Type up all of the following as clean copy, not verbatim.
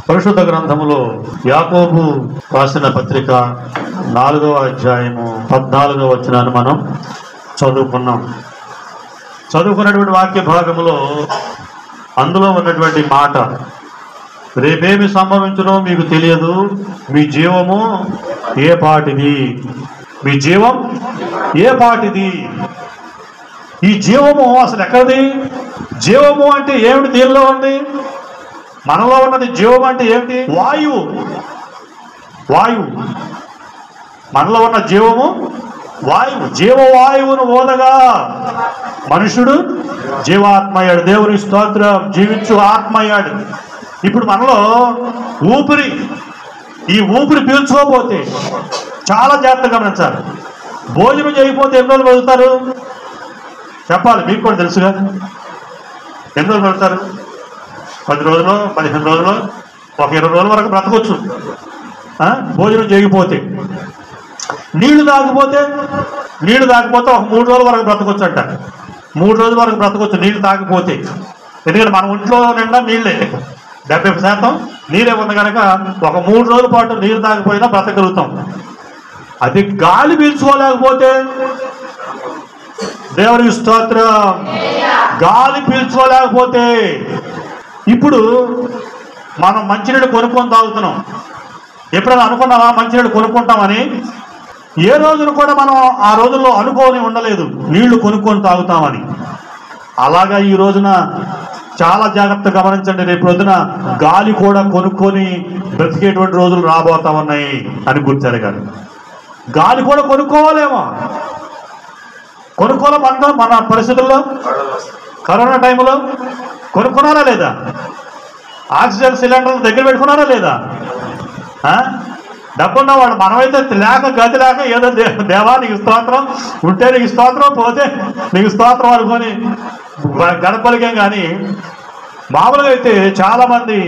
పరిశుద్ధ గ్రంథములో యాకోబు రాసిన పత్రిక 4వ అధ్యాయము 14వ వచనాన్ని మనం చదువుకున్నటువంటి వాక్య భాగములో అందులో ఉన్నటువంటి మాట, రేపేమి సంభవించునో మీకు తెలియదు, మీ జీవము ఏ పాటిది, మీ జీవం ఏ పాటిది. ఈ జీవము అసలు ఎక్కడిది? జీవము అంటే ఏమిటి? దీనిలో ఉంది, మనలో ఉన్నది. జీవం అంటే ఏమిటి? వాయువు. మనలో ఉన్న జీవము వాయువు. జీవవాయువును ఓదగా మనుషుడు జీవాత్మయ్యాడు. దేవుని స్తోత్రం. జీవించు ఆత్మయ్యాడు. ఇప్పుడు మనలో ఊపిరి, ఈ ఊపిరి పీల్చుకోకపోతే చాలా జాగ్రత్తగా గమనించాలి. భోజనం చేయకపోతే ఎన్ని రోజులు బతుకుతారు చెప్పాలి, మీకు కూడా తెలుసుగా. ఎన్ని రోజులు బతుకుతారు? 10 రోజులు, 15 రోజులు, ఒక 20 రోజుల వరకు బ్రతకొచ్చు భోజనం చేయకపోతే. నీళ్లు తాగిపోతే ఒక 3 రోజుల వరకు బ్రతకొచ్చు అంట. 3 రోజుల వరకు బ్రతకొచ్చు నీళ్లు తాగిపోతే. ఎందుకంటే మన ఒంట్లో నిండా నీళ్ళే, 70% నీరే ఉంది కనుక ఒక 3 రోజుల పాటు నీళ్ళు తాగిపోయినా బ్రతకగలుగుతాం. అది గాలి పీల్చుకోలేకపోతే, దేవునికి స్తోత్రం, గాలి పీల్చుకోలేకపోతే, ఇప్పుడు మనం మంచినీళ్ళు కొనుక్కొని తాగుతున్నాం. ఎప్పుడైనా అనుకున్నావా మంచినీళ్ళు కొనుక్కుంటామని? ఏ రోజున కూడా మనం ఆ రోజుల్లో అనుకోని ఉండలేదు నీళ్లు కొనుక్కొని తాగుతామని. అలాగా ఈ రోజున చాలా జాగ్రత్తగా గమనించండి. రేపు రోజున గాలి కూడా కొనుక్కొని బ్రతికేటువంటి రోజులు రాబోతా ఉన్నాయి అని గుర్తెరగాలి. గాలి కూడా కొనుక్కోవాలేమో, కొనుక్కోవాలంట. మన పరిస్థితుల్లో కరోనా టైంలో కొనుక్కున్నారా లేదా? ఆక్సిజన్ సిలిండర్లు దగ్గర పెట్టుకున్నారా లేదా? డబ్బున్న వాడు. మనమైతే లేక గతి లేక ఏదో దేవా నీకు స్తోత్రం, ఉంటే నీకు స్తోత్రం, పోతే నీకు స్తోత్రం అనుకొని గడపలికేం. కానీ మామూలుగా అయితే చాలామంది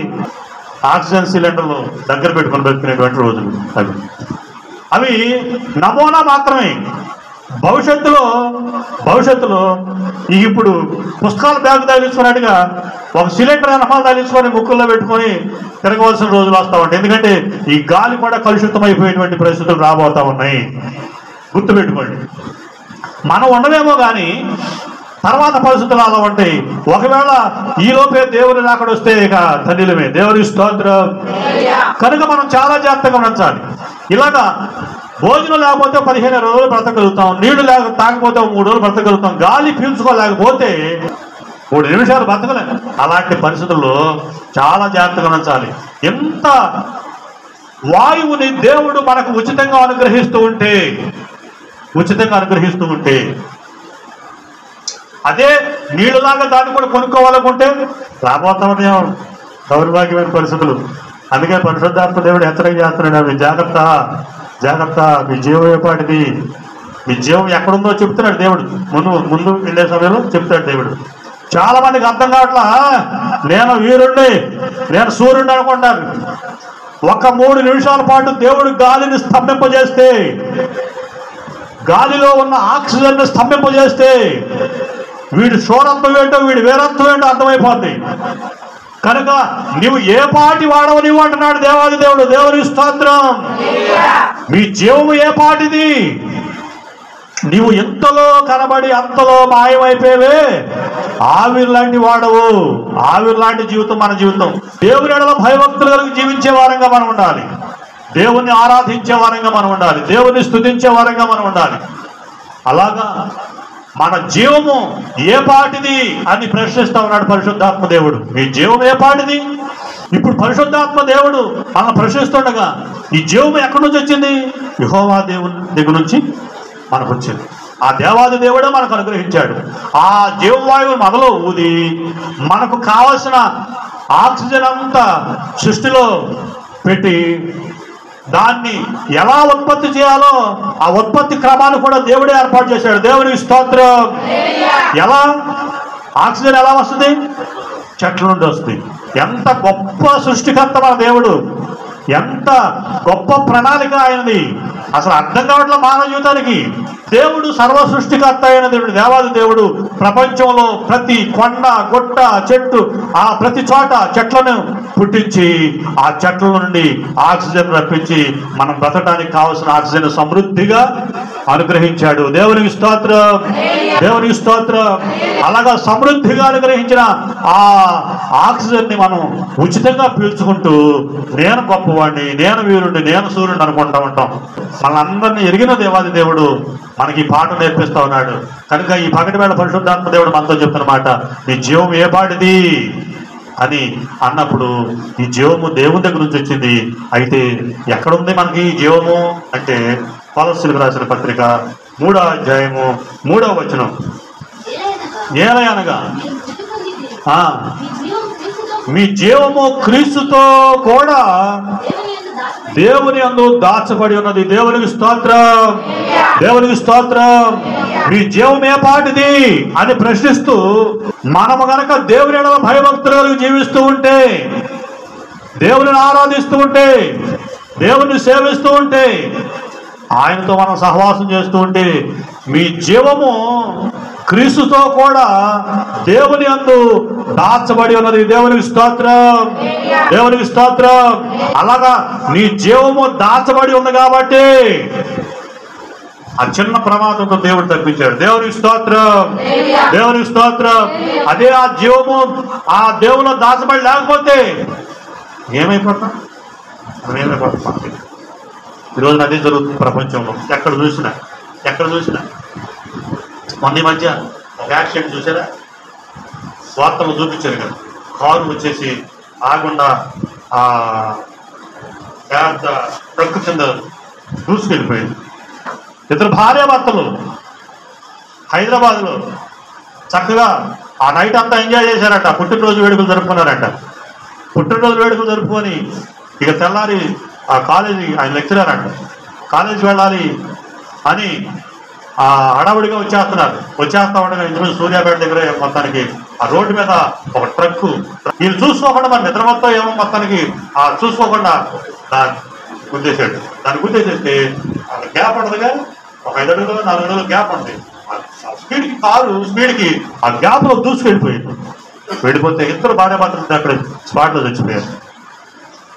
ఆక్సిజన్ సిలిండర్లు దగ్గర పెట్టుకొని పెట్టుకునేటువంటి రోజులు అవి నమూనా మాత్రమే. భవిష్యత్తులో ఇప్పుడు పుస్తకాలు బ్యాగ్ తగిలించుకున్నట్టుగా ఒక సిలిండర్ వెనకాల తగిలించుకొని ముక్కుల్లో పెట్టుకొని తిరగవలసిన రోజులు వస్తూ ఉంటాయి. ఎందుకంటే ఈ గాలి కూడా కలుషితమైపోయేటువంటి పరిస్థితులు రాబోతా ఉన్నాయి. గుర్తుపెట్టుకోండి. మనం ఉండలేమో కానీ తర్వాత పరిస్థితులు అలా ఉంటాయి. ఒకవేళ ఈలోపే దేవుని రాకడ వస్తే ఇక ధన్యులమే. దేవుని స్తోత్రం. కనుక మనం చాలా జాగ్రత్తగా ఉంచాలి. ఇలాగా భోజనం లేకపోతే 15 రోజులు బ్రతకగలుగుతాం, నీళ్లు తాగకపోతే 3 రోజులు బ్రతకగలుగుతాం, గాలి పీల్చుకోలేకపోతే 3 నిమిషాలు బ్రతకలేం. అలాంటి పరిస్థితుల్లో చాలా జాగ్రత్తగా ఉంచాలి. ఎంత వాయువుని దేవుడు మనకు ఉచితంగా అనుగ్రహిస్తూ ఉంటే అదే నీళ్ళలాగా దాన్ని కూడా కొనుక్కోవాలనుకుంటే రాబోతామని దౌర్భాగ్యమైన పరిస్థితులు. అందుకే పరిశుద్ధాత్మ దేవుడు హెచ్చరిక చేస్తున్నాడు, జాగ్రత్త, మీ జీవం ఏపాటిది, మీ జీవం ఎక్కడుందో చెప్తున్నాడు దేవుడు. ముందు వెళ్ళే సమయంలో చెప్తాడు దేవుడు. చాలా మందికి అర్థం కావట్లా. నేను వీరుణ్ణి, నేను సూర్యుడిని అనుకుంటాను. ఒక 3 నిమిషాల పాటు దేవుడు గాలిని స్తంభింపజేస్తే, గాలిలో ఉన్న ఆక్సిజన్ స్తంభింపజేస్తే వీడి శోరత్వం ఏంటో, వీడి వీరత్వం ఏంటో అర్థమైపోద్ది. కనుక నీవు ఏ పాటి వాడవు నీవు అంటున్నాడు దేవాది దేవుడు. దేవుని స్తోత్రం. మీ జీవము ఏ పాటిది? నీవు ఎంతలో కనబడి అంతలో మాయమైపోయేవే. ఆవిరి లాంటి వాడవు. ఆవిరి లాంటి జీవితం మన జీవితం. దేవుని ఎడల భయభక్తులు కలిగి జీవించే వారంగా మనం ఉండాలి. దేవుణ్ణి ఆరాధించే వారంగా మనం ఉండాలి. దేవుణ్ణి స్తుతించే వారంగా మనం ఉండాలి. అలాగా మన జీవము ఏ పాటిది అని ప్రశ్నిస్తా ఉన్నాడు పరిశుద్ధాత్మ దేవుడు. మీ జీవం ఏ పాటిది? ఇప్పుడు పరిశుద్ధాత్మ దేవుడు మనం ప్రశ్నిస్తుండగా ఈ జీవం ఎక్కడి నుంచి వచ్చింది? యెహోవా దేవుని దగ్గర నుంచి మనకు వచ్చింది. ఆ దేవాది దేవుడే మనకు అనుగ్రహించాడు. ఆ జీవవాయువుని మనలో ఊది మనకు కావలసిన ఆక్సిజన్ అంతా సృష్టిలో పెట్టి దాన్ని ఎలా ఉత్పత్తి చేయాలో ఆ ఉత్పత్తి క్రమాన్ని కూడా దేవుడే ఏర్పాటు చేశాడు. దేవునికి స్తోత్రం. ఎలా ఆక్సిజన్ ఎలా వస్తుంది? చెట్ల నుండి వస్తుంది. ఎంత గొప్ప సృష్టికర్త మన దేవుడు. ఎంత గొప్ప ప్రణాళిక ఆయనది, అసలు అర్థం కావట్లే మానవ జీవితానికి. దేవుడు సర్వ సృష్టికర్త అయిన దేవుడు, దేవాది దేవుడు ప్రపంచంలో ప్రతి కొండ గుట్ట చెట్టు ఆ ప్రతి చోట చెట్లను పుట్టించి ఆ చెట్ల నుండి ఆక్సిజన్ రప్పించి మనం బ్రతకడానికి కావలసిన ఆక్సిజన్ సమృద్ధిగా అనుగ్రహించాడు. దేవునికి స్తోత్రం, దేవునికి స్తోత్రం. అలాగా సమృద్ధిగా అనుగ్రహించిన ఆ ఆక్సిజన్ ని మనం ఉచితంగా పీల్చుకుంటూ నేను గొప్పవాడిని, నేను వీరుడిని, నేను సూర్యుడిని అనుకుంటా ఉంటాం. మనందరినీ ఎరిగిన దేవాది దేవుడు మనకి ఈ పాట నేర్పిస్తా ఉన్నాడు. కనుక ఈ పగటి వేళ పరిశుద్ధాత్మ దేవుడు మనతో చెప్తున్నమాట, నీ జీవం ఏ పాటిది అని అన్నప్పుడు ఈ జీవము దేవుని దగ్గర నుంచి వచ్చింది. అయితే ఎక్కడుంది మనకి ఈ జీవము అంటే కొలస్సీలకు రాసిన పత్రిక 3వ అధ్యాయము 3వ వచనం, ఏలయనగా మీ జీవము క్రీస్తుతో కూడా దేవుని యందు దాచబడి ఉన్నది. దేవునికి స్తోత్రం, దేవునికి స్తోత్రం. మీ జీవం ఏ పాటిది అని ప్రశ్నిస్తూ మనము గనక దేవుని ఎడల భయభక్తులు జీవిస్తూ ఉంటే, దేవుని ఆరాధిస్తూ ఉంటే, దేవుని సేవిస్తూ ఉంటే, ఆయనతో మనం సహవాసం చేస్తూ ఉంటే మీ జీవము క్రీస్తుతో కూడా దేవుని యందు దాచబడి ఉన్నది. దేవునికి స్తోత్రం, దేవునికి స్తోత్రం. అలాగా నీ జీవము దాచబడి ఉంది కాబట్టి ఆ చిన్న ప్రమాదంతో దేవుడు తప్పించాడు. దేవునికి స్తోత్రం, దేవునికి స్తోత్రం. అదే ఆ జీవము ఆ దేవులో దాచబడి లేకపోతే ఏమైపోతాం, ఏమైపోతాం. ఈరోజు అదే జరుగుతుంది ప్రపంచంలో. ఎక్కడ చూసినా మొన్న మధ్య ఒక యాక్సిడెంట్ చూసారా, వార్తలు చూపించారు కదా, కారు వచ్చేసి ఆగకుండా ఆ పెద్ద ట్రక్ కింద దూసుకెళ్ళిపోయింది. ఇద్దరు భార్యాభర్తలు హైదరాబాద్లో చక్కగా ఆ నైట్ అంతా ఎంజాయ్ చేశారట, పుట్టినరోజు వేడుకలు జరుపుకున్నారట. పుట్టినరోజు వేడుకలు జరుపుకొని ఇక తెల్లారి ఆ కాలేజీ, ఆయన లెక్చరర్ అంట, కాలేజీకి వెళ్ళాలి అని ఆ హడావుడిగా వచ్చేస్తా ఉండగా ఇందులో సూర్యాపేట దగ్గర మొత్తానికి ఆ రోడ్డు మీద ఒక ట్రక్కు వీళ్ళు చూసుకోకుండా మరి నిద్ర మొత్తం ఏమో మొత్తానికి ఆ చూసుకోకుండా దాన్ని గుద్దేసేస్తే గ్యాప్ ఉండదుగా, ఒక 5 అడుగులు 4 అడుగులు గ్యాప్ ఉంది. కారు స్పీడ్కి ఆ గ్యాప్లో దూసుకెళ్ళిపోయింది. వెళ్ళిపోతే ఇద్దరు భార్యాభర్తలు అక్కడ స్పాట్లో చచ్చిపోయారు.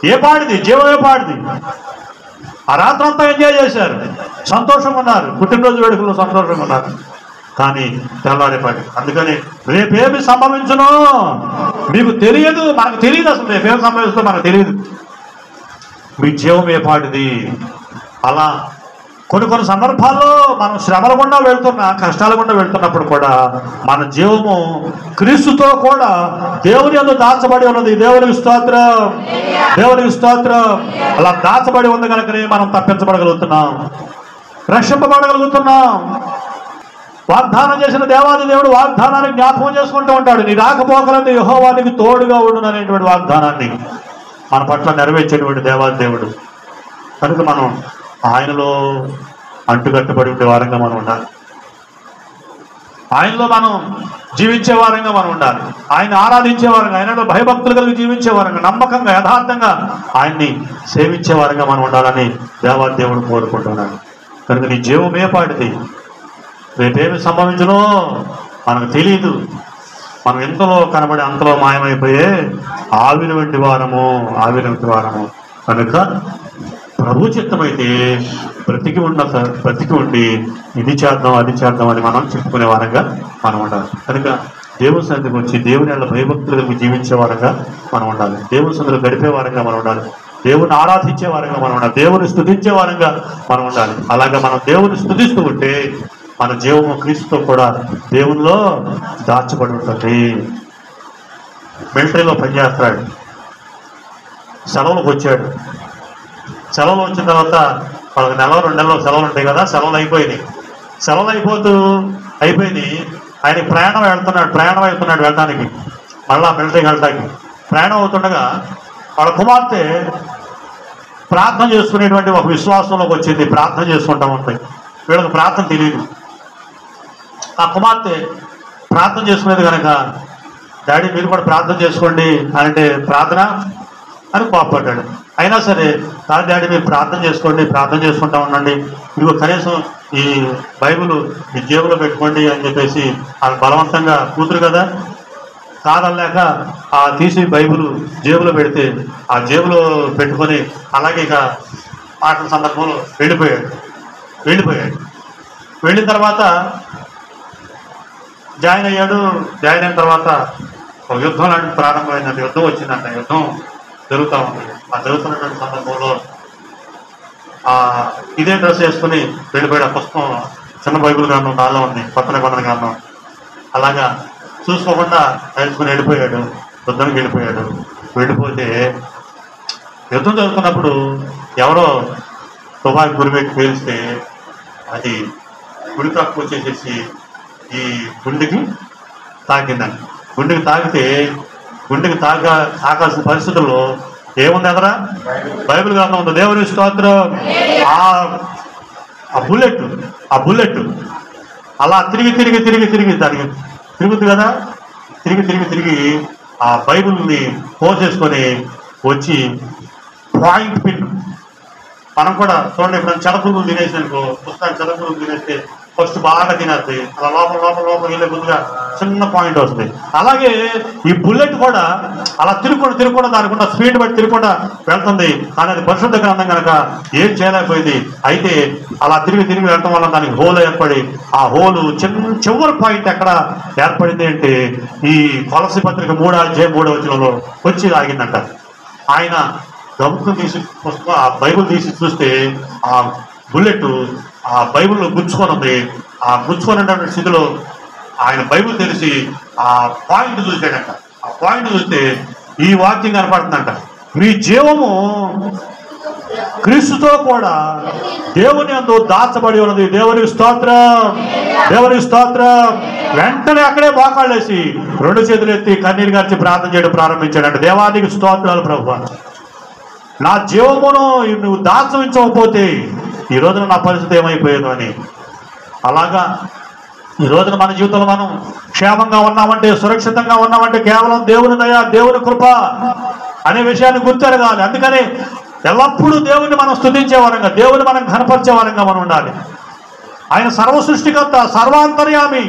ఏ పాడిది జీవం, ఏ పాడిది. ఆ రాత్రంతా ఎంజాయ్ చేశారు, సంతోషంగా ఉన్నారు, పుట్టినరోజు వేడుకల్లో సంతోషంగా ఉన్నారు. కానీ తెల్లారేపాటి. అందుకని రేపేమి సంభవించునో మీకు తెలియదు, మనకు తెలియదు. అసలు రేపేమి సంభవిస్తుందో మనకు తెలియదు. మీ జీవం ఏ పాటిది. అలా కొన్ని సందర్భాల్లో మనం శ్రమల గుండా వెళ్తున్నా, కష్టాల గుండా వెళ్తున్నప్పుడు కూడా మన జీవము క్రీస్తుతో కూడా దేవుని యందు దాచబడి ఉన్నది. దేవునికి స్తోత్రం, దేవునికి స్తోత్రం. అలా దాచబడి ఉంది కనుకనే మనం తప్పించబడగలుగుతున్నాం, రక్షింపబడగలుగుతున్నాం. వాగ్దానం చేసిన దేవాది దేవుడు వాగ్దానాన్ని జ్ఞాపకం చేసుకుంటూ ఉంటాడు. నీ రాకపోకలందు యెహోవా నీకు తోడుగా ఉండును అనేటువంటి వాగ్దానాన్ని మన పట్ల నెరవేర్చేటువంటి దేవాది దేవుడు. కనుక మనం ఆయనలో అంటుకట్టబడి ఉండే వారంగా మనం ఉండాలి, ఆయనలో మనం జీవించే వారంగా మనం ఉండాలి, ఆయన ఆరాధించే వారంగా, ఆయనలో భయభక్తులు కలిగి జీవించే వారంగా, నమ్మకంగా యథార్థంగా ఆయన్ని సేవించే వారంగా మనం ఉండాలని దేవాది దేవుడు కోరుకుంటున్నాడు. కనుక నీ జీవం ఏ పాటిది, రేపేమి సంభవించునో మనకు తెలియదు. మనం ఎంతలో కనబడి అంతలో మాయమైపోయే ఆవిరి వంటి వారము. కనుక ప్రభు చిత్తమైతే బ్రతికి ఉండి ఇది చేద్దాం అది చేద్దాం అని మనం చెప్పుకునే వారంగా మనం ఉండాలి. కనుక దేవుని సన్నిధికి వచ్చి దేవుని వల్ల భయభక్తులకు జీవించే వారంగా మనం ఉండాలి, దేవుని సన్నిధిలో గడిపే వారంగా మనం ఉండాలి, దేవుని ఆరాధించే వారంగా మనం ఉండాలి, దేవుని స్తుతించే వారంగా మనం ఉండాలి. అలాగే మనం దేవుని స్తుతిస్తూ ఉంటే మన జీవము క్రీస్తుతో కూడా దేవునిలో దాచబడి ఉంటుంది. మిలిటరీలో పనిచేస్తాడు, సెలవులకు వచ్చాడు. సెలవులు వచ్చిన తర్వాత వాళ్ళకి 1-2 నెలలు సెలవులు ఉంటాయి కదా, సెలవులు అయిపోయినాయి. ఆయన ప్రయాణం వెళ్తున్నాడు వెళ్ళడానికి, మళ్ళా మిలిటరీకి వెళ్ళడానికి ప్రయాణం అవుతుండగా వాళ్ళ కుమార్తె ప్రార్థన చేసుకునేటువంటి ఒక విశ్వాసంలోకి వచ్చింది. ప్రార్థన చేసుకుంటా ఉంటాయి, వీళ్ళకి ప్రార్థన తెలియదు. ఆ కుమార్తె ప్రార్థన చేసుకునేది కనుక, డాడీ మీరు కూడా ప్రార్థన చేసుకోండి అంటే ప్రార్థన అని కోపడ్డాడు. అయినా సరే కాదు డాడీ మీరు ప్రార్థన చేసుకోండి, ప్రార్థన చేసుకుంటా ఉండండి, ఇదిగో కనీసం ఈ బైబిల్ మీ జేబులో పెట్టుకోండి అని చెప్పేసి వాళ్ళు బలవంతంగా కూతురు కదా కాదనలేక తీసి బైబిల్ జేబులో పెడితే ఆ జేబులో పెట్టుకొని అలాగే ఇక పాటల సందర్భంలో వెళ్ళిపోయాడు. వెళ్ళిన తర్వాత జాయిన్ అయ్యాడు. జాయిన్ అయిన తర్వాత ఒక యుద్ధం లాంటి ప్రారంభమైందంటే యుద్ధం వచ్చిందంట. యుద్ధం జరుగుతూ ఉంది. ఆ జరుగుతున్నటువంటి సందర్భంలో ఇదే డ్రెస్ వేసుకుని వెళ్ళిపోయాడు. ఆ పుస్తకం చిన్న బైబిల్ గ్రంథం నాలో ఉంది, కొత్త నిబంధన గ్రంథం. అలాగా చూసుకోకుండా వేసుకుని వెళ్ళిపోయాడు. యుద్ధానికి వెళ్ళిపోతే యుద్ధం జరుగుతున్నప్పుడు ఎవరో తుపాకి గురిపెట్టి పేలిస్తే అది గుడి తక్కువ వచ్చేసేసి ఈ గుండెకి తాకిందండి. గుండెకి తాకాల్సిన పరిస్థితుల్లో ఏముంది అక్కడ? బైబిల్ గ్రంథం ఉంది. దేవుని స్తోత్రం. ఆ బుల్లెట్ అలా తిరిగి దానికి తిరుగుద్ది కదా, తిరిగి ఆ బైబిల్ని పోసేసుకొని వచ్చి పాయింట్ పిన్. మనం కూడా చూడండి, ఇప్పుడు చెదపురుగులు తినేసిననుకో, పుస్తకాలు చెదపురుగులు తినేస్తే ఫస్ట్ బాగా తినేస్తుంది, అలా లోపల వెళ్ళే ముందుగా చిన్న పాయింట్ వస్తుంది. అలాగే ఈ బుల్లెట్ కూడా అలా తిరుగుకుండా దానికి ఉన్న స్పీడ్ బట్టి తిరుగుకుండా వెళ్తుంది. కానీ అది పరిశుద్ధ గ్రంథం కనుక ఏం చేయలేకపోయింది. అయితే అలా తిరిగి వెళ్ళటం వల్ల దానికి హోల్ ఏర్పడి ఆ హోలు చివరి పాయింట్ ఎక్కడ ఏర్పడింది అంటే ఈ కొలసి పత్రిక 3:3 వచ్చి ఆగిందంట. ఆయన గమ్మును తీసి పుస్తకం ఆ బైబిల్ తీసి చూస్తే ఆ బుల్లెట్ ఆ బైబిల్లో గుచ్చుకొని ఉంది. ఆ గుచ్చుకున్నటువంటి స్థితిలో ఆయన బైబిల్ తెలిసి ఆ పాయింట్ చూసాడంట. ఆ పాయింట్ చూస్తే ఈ వాక్యం కనపడుతుందంట, మీ జీవము క్రీస్తుతో కూడా దేవుని యందు దాచబడి ఉన్నది. దేవునికి స్తోత్రం. వెంటనే అక్కడే మోకాళ్ళేసి 2 చేతులు ఎత్తి కన్నీరు గార్చి ప్రార్థన చేయడం ప్రారంభించాడంట. దేవానికి స్తోత్రాలు ప్రభువా, నా జీవమును నువ్వు దాచవించకపోతే ఈ రోజున నా పరిస్థితి ఏమైపోయేదో అని. అలాగా ఈ రోజున మన జీవితంలో మనం క్షేమంగా ఉన్నామంటే, సురక్షితంగా ఉన్నామంటే కేవలం దేవుని దయ, దేవుని కృప అనే విషయాన్ని గుర్తెరగాలి. అందుకని ఎల్లప్పుడూ దేవుని మనం స్తుతించే వారంగా, దేవుని మనం ఘనపరిచే వారంగా మనం ఉండాలి. ఆయన సర్వ సృష్టికర్త, సర్వాంతర్యామి.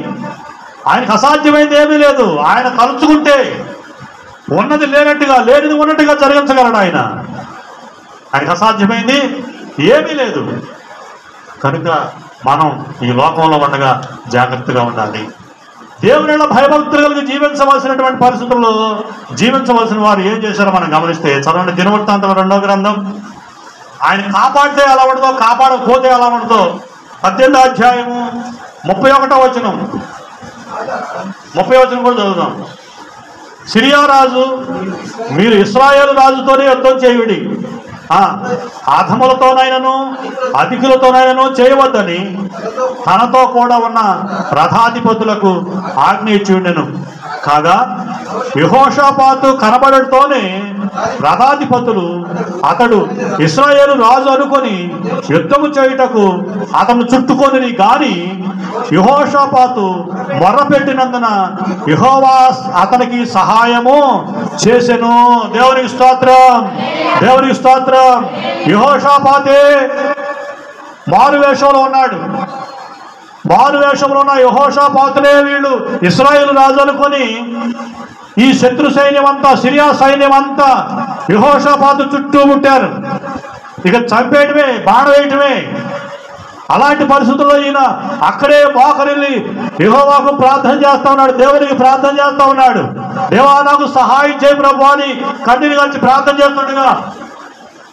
ఆయనకు అసాధ్యమైంది ఏమీ లేదు. ఆయన తలుచుకుంటే ఉన్నది లేనట్టుగా, లేనిది ఉన్నట్టుగా జరిగించగలడు. ఆయనకు అసాధ్యమైంది ఏమీ లేదు. కనుక మనం ఈ లోకంలో ఉండగా జాగ్రత్తగా ఉండాలి. దేవుని భయభక్తులు కలిగి జీవించవలసినటువంటి పరిస్థితుల్లో జీవించవలసిన వారు ఏం చేశారో మనం గమనిస్తే చదవండి. దినవృత్తాంతం 2వ గ్రంథం. ఆయన కాపాడితే ఎలా ఉండదో, కాపాడకపోతే ఎలా ఉండదో. 18వ అధ్యాయము 31వ వచనం కూడా చదువుదాం. సిరియా రాజు, మీరు ఇశ్రాయేలు రాజుతోనే యుద్ధం చేయుడి, ఆధములతోనైనను అధికులతోనైనను చేయవద్దని తనతో కూడా ఉన్న రథాధిపతులకు ఆజ్ఞ ఇచ్చి ఉండెను. కాగా యెహోషాపాతు కనబడటతోనే రథాధిపతులు అతడు ఇశ్రాయేలు రాజు అనుకొని యుద్ధము చేయుటకు అతను చుట్టుకొని, గాని యెహోషాపాతు మొర్రపెట్టినందున యెహోవా అతనికి సహాయము చేసెను. దేవునికి స్తోత్రం. యెహోషాపాతే మారువేషంలో ఉన్నాడు. మారువేషంలో ఉన్న యెహోషాపాతునే వీళ్ళు ఇశ్రాయేలు రాజు అనుకొని ఈ శత్రు సైన్యం అంతా, సిరియా సైన్యం అంతా యెహోషాపాతు చుట్టూ ముట్టారు. ఇక చంపేయటమే, బాణ వేయటమే. అలాంటి పరిస్థితుల్లో ఈయన అక్కడే మోకరిల్లి యెహోవాకు ప్రార్థన చేస్తా ఉన్నాడు, దేవునికి ప్రార్థన చేస్తా ఉన్నాడు. దేవా నాకు సహాయం చేయి ప్రభు అని కన్నీరు కలిసి ప్రార్థన చేస్తుండగా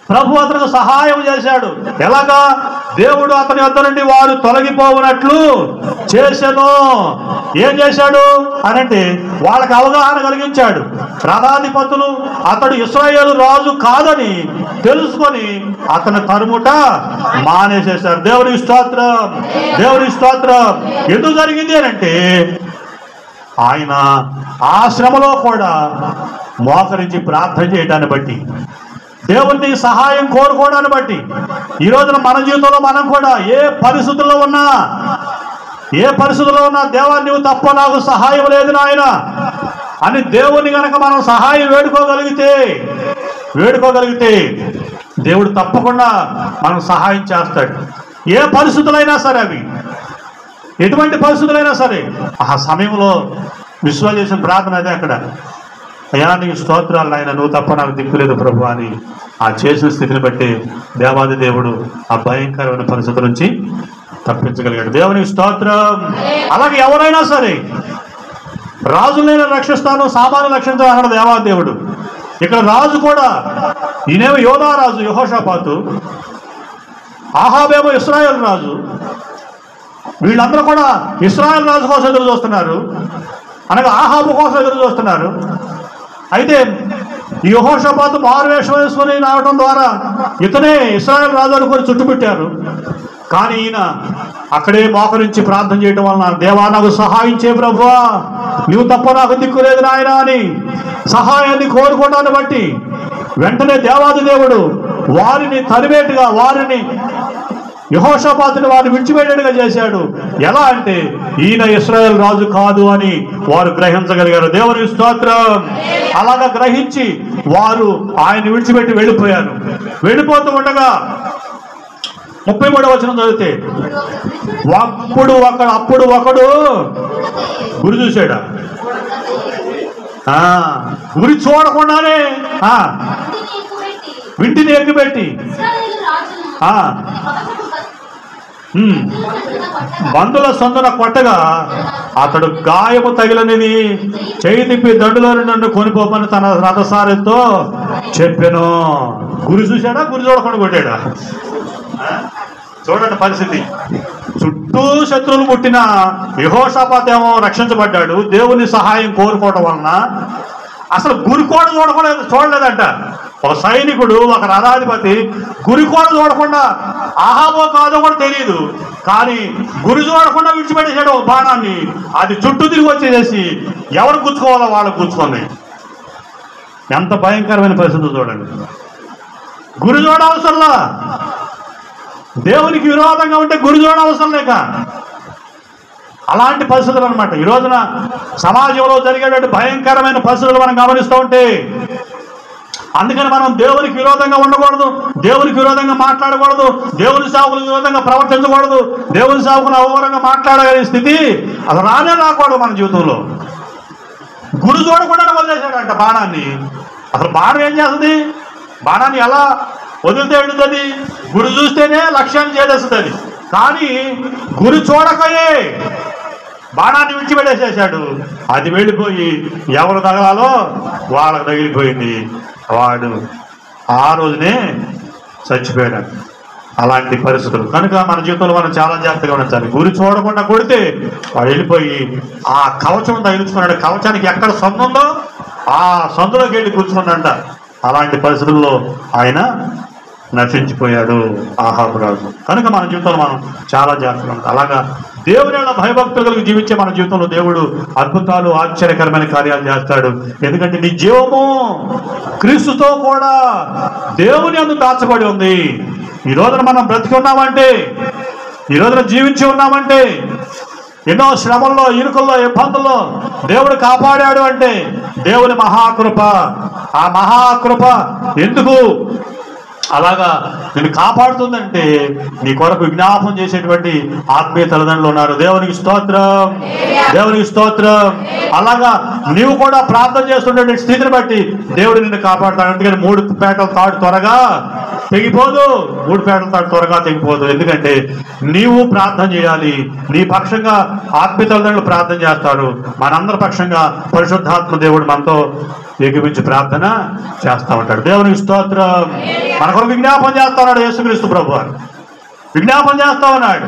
ప్రభు అతనికి సహాయం చేశాడు. ఎలాగా? దేవుడు అతని వద్ద నుండి వారు తొలగిపోవునట్లు చేసెను. ఏం చేశాడు అనంటే వాళ్ళకి అవగాహన కలిగించాడు. రథాధిపతులు అతడు ఇశ్రాయేలు రాజు కాదని తెలుసుకొని అతని తరుముట మానేసేశారు. దేవునికి స్తోత్రం. ఎందుకు జరిగింది అనంటే ఆయన ఆ శ్రమలో కూడా మోకరించి ప్రార్థన చేయడాన్ని బట్టి, దేవుని సహాయం కోరుకోవడాన్ని బట్టి ఈ రోజున మన జీవితంలో మనం కూడా ఏ పరిస్థితుల్లో ఉన్నా దేవా నువ్వు తప్ప నాకు సహాయం లేదు నాయన అని దేవుని గనక మనం సహాయం వేడుకోగలిగితే వేడుకోగలిగితే దేవుడు తప్పకుండా మనకు సహాయం చేస్తాడు. ఏ పరిస్థితులైనా సరే, అవి ఎటువంటి పరిస్థితులైనా సరే, ఆ సమయంలో విశ్వాసం చేసిన ప్రార్థన అదే. అక్కడ అయ్యా నీకు స్తోత్రాలు నాయన, నువ్వు తప్ప నాకు దిక్కులేదు ప్రభు అని ఆ చేసిన స్థితిని బట్టి దేవాది దేవుడు ఆ భయంకరమైన పరిస్థితుల నుంచి తప్పించగలిగాడు. దేవునికి స్తోత్రం. అలాగే ఎవరైనా సరే, రాజులైనా రక్షిస్తాను, సామాను రక్షిస్తాను అన్నాడు దేవాది దేవుడు. ఇక్కడ రాజు కూడా, ఈయనేమో యోధా రాజు యెహోషాపాతు, ఆహాబేమో ఇశ్రాయేలు రాజు. వీళ్ళందరూ కూడా ఇశ్రాయేలు రాజు కోసం ఎదురు చూస్తున్నారు, అనగా ఆహాబు కోసం ఎదురు చూస్తున్నారు. అయితే ఈ యెహోషాపాతు మారువేషం వేసుకొని రావడం ద్వారా ఇతనే ఇశ్రాయేలు రాజు అనుకొని చుట్టుముట్టారు. కానీ ఈయన అక్కడే మోకరించి ప్రార్థన చేయడం వలన, దేవా నాకు సహాయం చేయ ప్రభువా, నువ్వు తప్ప నాకు దిక్కు లేదు నాయనా అని సహాయాన్ని కోరుకోవడాన్ని బట్టి వెంటనే దేవాది దేవుడు వారిని తరివేటుగా, వారిని యెహోషాపాతుని వారిని విడిచిపెట్టేట్టుగా చేశాడు. ఎలా అంటే ఈయన ఇశ్రాయేల్ రాజు కాదు అని వారు గ్రహించగలిగారు. దేవుని స్తోత్రం. అలాగా గ్రహించి వారు ఆయన్ని విడిచిపెట్టి వెళ్ళిపోయారు. వెళ్ళిపోతూ ఉండగా 33వ వచనం చదివితే, అప్పుడు ఒకడు గురి చూశాడా? గురి చూడకుండానే వింటిని ఎక్కుపెట్టి బంధుల సొందన కొట్టగా అతడు గాయము తగిలనిది చేయి తిప్పి దండులోని నన్ను కొనిపోమని తన రథసారితో చెప్పాను. గురి చూశాడా? గురి చూడకుండా కొట్టాడా? చూడండి పరిస్థితి. చుట్టూ శత్రువులు పుట్టిన యెహోషాపాతు ఏమో రక్షించబడ్డాడు దేవుని సహాయం కోరుకోవడం వలన. అసలు గురికోడ చూడలేదంట. ఒక సైనికుడు, ఒక రథాధిపతి గురికోడ చూడకుండా, ఆహాబో కాదో కూడా తెలియదు, కానీ గురి చూడకుండా విడిచిపెట్టేసాడు ఒక బాణాన్ని. అది చుట్టూ తిరిగి వచ్చేసి ఎవరు గుచ్చుకోవాలో వాళ్ళకు గుచ్చుకుంది. ఎంత భయంకరమైన పరిస్థితి చూడండి. గురి చూడవసరంలా, దేవునికి విరోధంగా ఉంటే గురి చూడవసరం లేక అలాంటి పరిస్థితులు అనమాట. ఈ రోజున సమాజంలో జరిగేటువంటి భయంకరమైన పరిస్థితులు మనం గమనిస్తూ ఉంటే, అందుకని మనం దేవునికి విరోధంగా ఉండకూడదు, దేవునికి విరోధంగా మాట్లాడకూడదు, దేవుని సేవకులకు విరోధంగా ప్రవర్తించకూడదు, దేవుని సేవకులు అవమానంగా మాట్లాడగలిగే స్థితి అసలు రాకూడదు మన జీవితంలో. గురి చూడకుండా వదిలేశాడంట బాణాన్ని. అసలు బాణం ఏం చేస్తుంది? బాణాన్ని ఎలా వదిలితే వెళుతుంది? గురి చూస్తేనే లక్ష్యాన్ని చేసేస్తుంది. కానీ గురి చూడకయే బాణాన్ని విడిచిపెట్టేసేసాడు. అది వెళ్ళిపోయి ఎవరు తగలాలో వాళ్ళకు తగిలిపోయింది. వాడు ఆ రోజునే చచ్చిపోయాడు. అలాంటి పరిస్థితులు కనుక మన జీవితంలో మనం చాలా జాగ్రత్తగా ఉండాలి. గురి చూడకుండా కొడితే వాడు వెళ్ళిపోయి ఆ కవచం తగిలించుకున్నాడు. కవచానికి ఎక్కడ సందు ఉందో ఆ సందులోకి వెళ్ళి కూర్చున్నాడంట. అలాంటి పరిస్థితుల్లో ఆయన నశించిపోయాడు ఆహాబు రాజు. కనుక మన జీవితంలో మనం చాలా జాగ్రత్తగా ఉంటాం. అలాగా దేవుని భయభక్తులు కలిగి జీవించే మన జీవితంలో దేవుడు అద్భుతాలు, ఆశ్చర్యకరమైన కార్యాలు చేస్తాడు. ఎందుకంటే నీ జీవము క్రీస్తుతో కూడా దేవుని యందు దాచబడి ఉంది. ఈ రోజున మనం బ్రతికి ఉన్నామంటే, ఈ రోజున జీవించి ఉన్నామంటే, ఎన్నో శ్రమల్లో, ఇరుకుల్లో, ఇబ్బందుల్లో దేవుడు కాపాడాడు అంటే దేవుని మహాకృప. ఆ మహాకృప ఎందుకు అలాగా నేను కాపాడుతుందంటే నీ కొరకు విజ్ఞాపం చేసేటువంటి ఆత్మీయ తల్లిదండ్రులు ఉన్నారు. దేవునికి స్తోత్రం, దేవునికి స్తోత్రం. అలాగా నీవు కూడా ప్రార్థన చేస్తుండే స్థితిని బట్టి దేవుడు నిన్ను కాపాడుతాడు. అందుకని 3 పేటల తాడు త్వరగా తెగిపోదు, 3 పేటల తాడు త్వరగా తెగిపోదు. ఎందుకంటే నీవు ప్రార్థన చేయాలి. నీ పక్షంగా ఆత్మీయ తల్లిదండ్రులు ప్రార్థన చేస్తారు. మనందరి పక్షంగా పరిశుద్ధాత్మ దేవుడు మనతో ఏకీపించి ప్రార్థన చేస్తూ ఉంటాడు. దేవునికి స్తోత్రం. మన కొరకు విజ్ఞాపన చేస్తా ఉన్నాడు యేసుక్రీస్తు ప్రభువారు. విజ్ఞాపన చేస్తా ఉన్నాడు.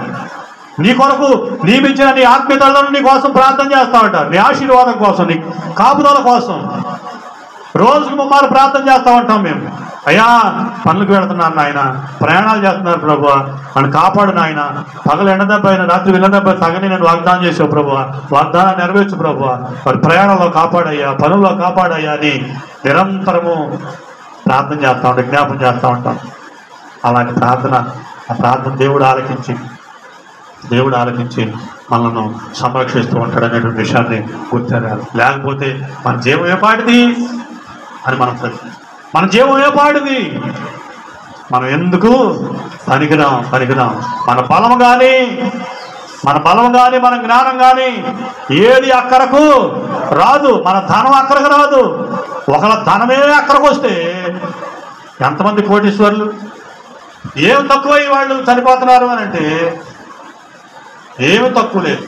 నీ కొరకు నియమించిన నీ ఆత్మీయతలను నీ కోసం ప్రార్థన చేస్తా ఉంటారు. నీ ఆశీర్వాదం కోసం, నీ కాపుదల కోసం రోజుకు 3 మార్లు ప్రార్థన చేస్తూ ఉంటాం మేము. అయ్యా పనులకు వెళుతున్నారు నాయన, ప్రయాణాలు చేస్తున్నారు ప్రభువా, నన్ను కాపాడు నాయన. పగలు ఎండదెబ్బ అయినా రాత్రి వెళ్ళదెబ్బ తగని నేను వాగ్దానం చేసావు ప్రభువా, వాగ్దానాన్ని నెరవేర్చు ప్రభువా, మరి ప్రయాణంలో కాపాడయ్యా, పనుల్లో కాపాడయ్యా అని నిరంతరము ప్రార్థన చేస్తూ ఉంటాం, విజ్ఞాపన చేస్తూ ఉంటాం. అలాంటి ప్రార్థన, ఆ ప్రార్థన దేవుడు ఆలకించి మనల్ని సంరక్షిస్తూ ఉంటాడు అనేటువంటి విషయాన్ని గుర్తెరగాలి. లేకపోతే మన జీవం ఏ పాటిది అని మనం ప్రశ్నిస్తాం. మన జీవం ఏ పాడిది? మనం ఎందుకు పనికిరాం. మన బలం కానీ మన జ్ఞానం కానీ ఏది అక్కరకు రాదు. మన ధనం అక్కరకు రాదు. ఒకళ్ళ ధనమే అక్కడికి వస్తే ఎంతమంది కోటీశ్వరులు, ఏమి తక్కువ వాళ్ళు చనిపోతున్నారు అని అంటే ఏమి తక్కువ లేదు,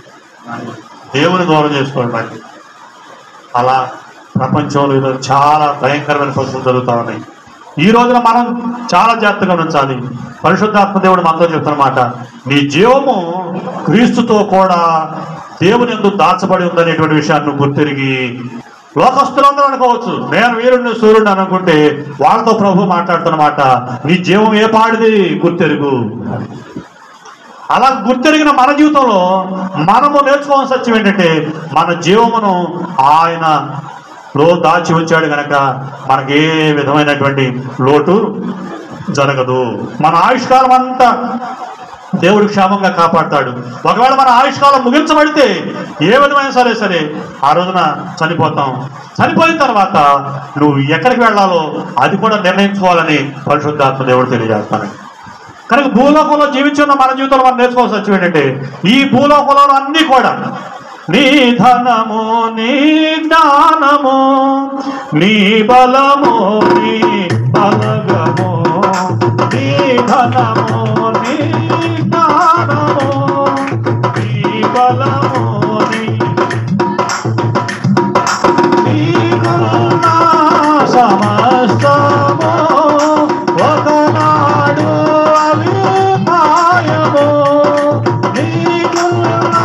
దేవుని దూరం చేసుకోండి. మరి అలా ప్రపంచంలో ఈరోజు చాలా భయంకరమైన పరిస్థితులు జరుగుతూ ఉన్నాయి. ఈ రోజున మనం చాలా జాగ్రత్తగా ఉంచాలి. పరిశుద్ధాత్మ దేవుడు మనతో చెప్తున్నమాట, నీ జీవము క్రీస్తుతో కూడా దేవుని యందు దాచబడి ఉందనేటువంటి విషయాన్ని నువ్వు గుర్తిరిగి, లోకస్తులందరూ అనుకోవచ్చు నేను వీరుణ్ణి సూర్యుడిని అనుకుంటే వాళ్ళతో ప్రభు మాట్లాడుతున్నమాట, నీ జీవం ఏ పాడిది గుర్తెరుగు. అలా గుర్తెరిగిన మన జీవితంలో మనము నేర్చుకోవాల్సిన సత్యం ఏంటంటే, మన జీవమును ఆయనలో దాచి ఉంచాడు కనుక మనకి ఏ విధమైనటువంటి లోటు జరగదు. మన ఆయుష్కాలం అంతా దేవుడు క్షేమంగా కాపాడుతాడు. ఒకవేళ మన ఆయుష్కాలం ముగించబడితే ఏ విధమైన సరే ఆ రోజున చనిపోతాం. చనిపోయిన తర్వాత నువ్వు ఎక్కడికి వెళ్ళాలో అది కూడా నిర్ణయించుకోవాలని పరిశుద్ధాత్మ దేవుడు తెలియజేస్తాడు. కనుక భూలోకంలో జీవించున్న మన జీవితంలో మనం నేర్చుకోవాల్సి వచ్చి ఏంటంటే, ఈ భూలోకంలో అన్నీ కూడా నీ ధనము, నీ జ్ఞానము, నీ బలము, నీ బలగము, నీ ధనము, నీ జ్ఞానము, నీ బలము, నీకున్న సమస్తము ఒకనాడు అవి మాయము. నీకున్న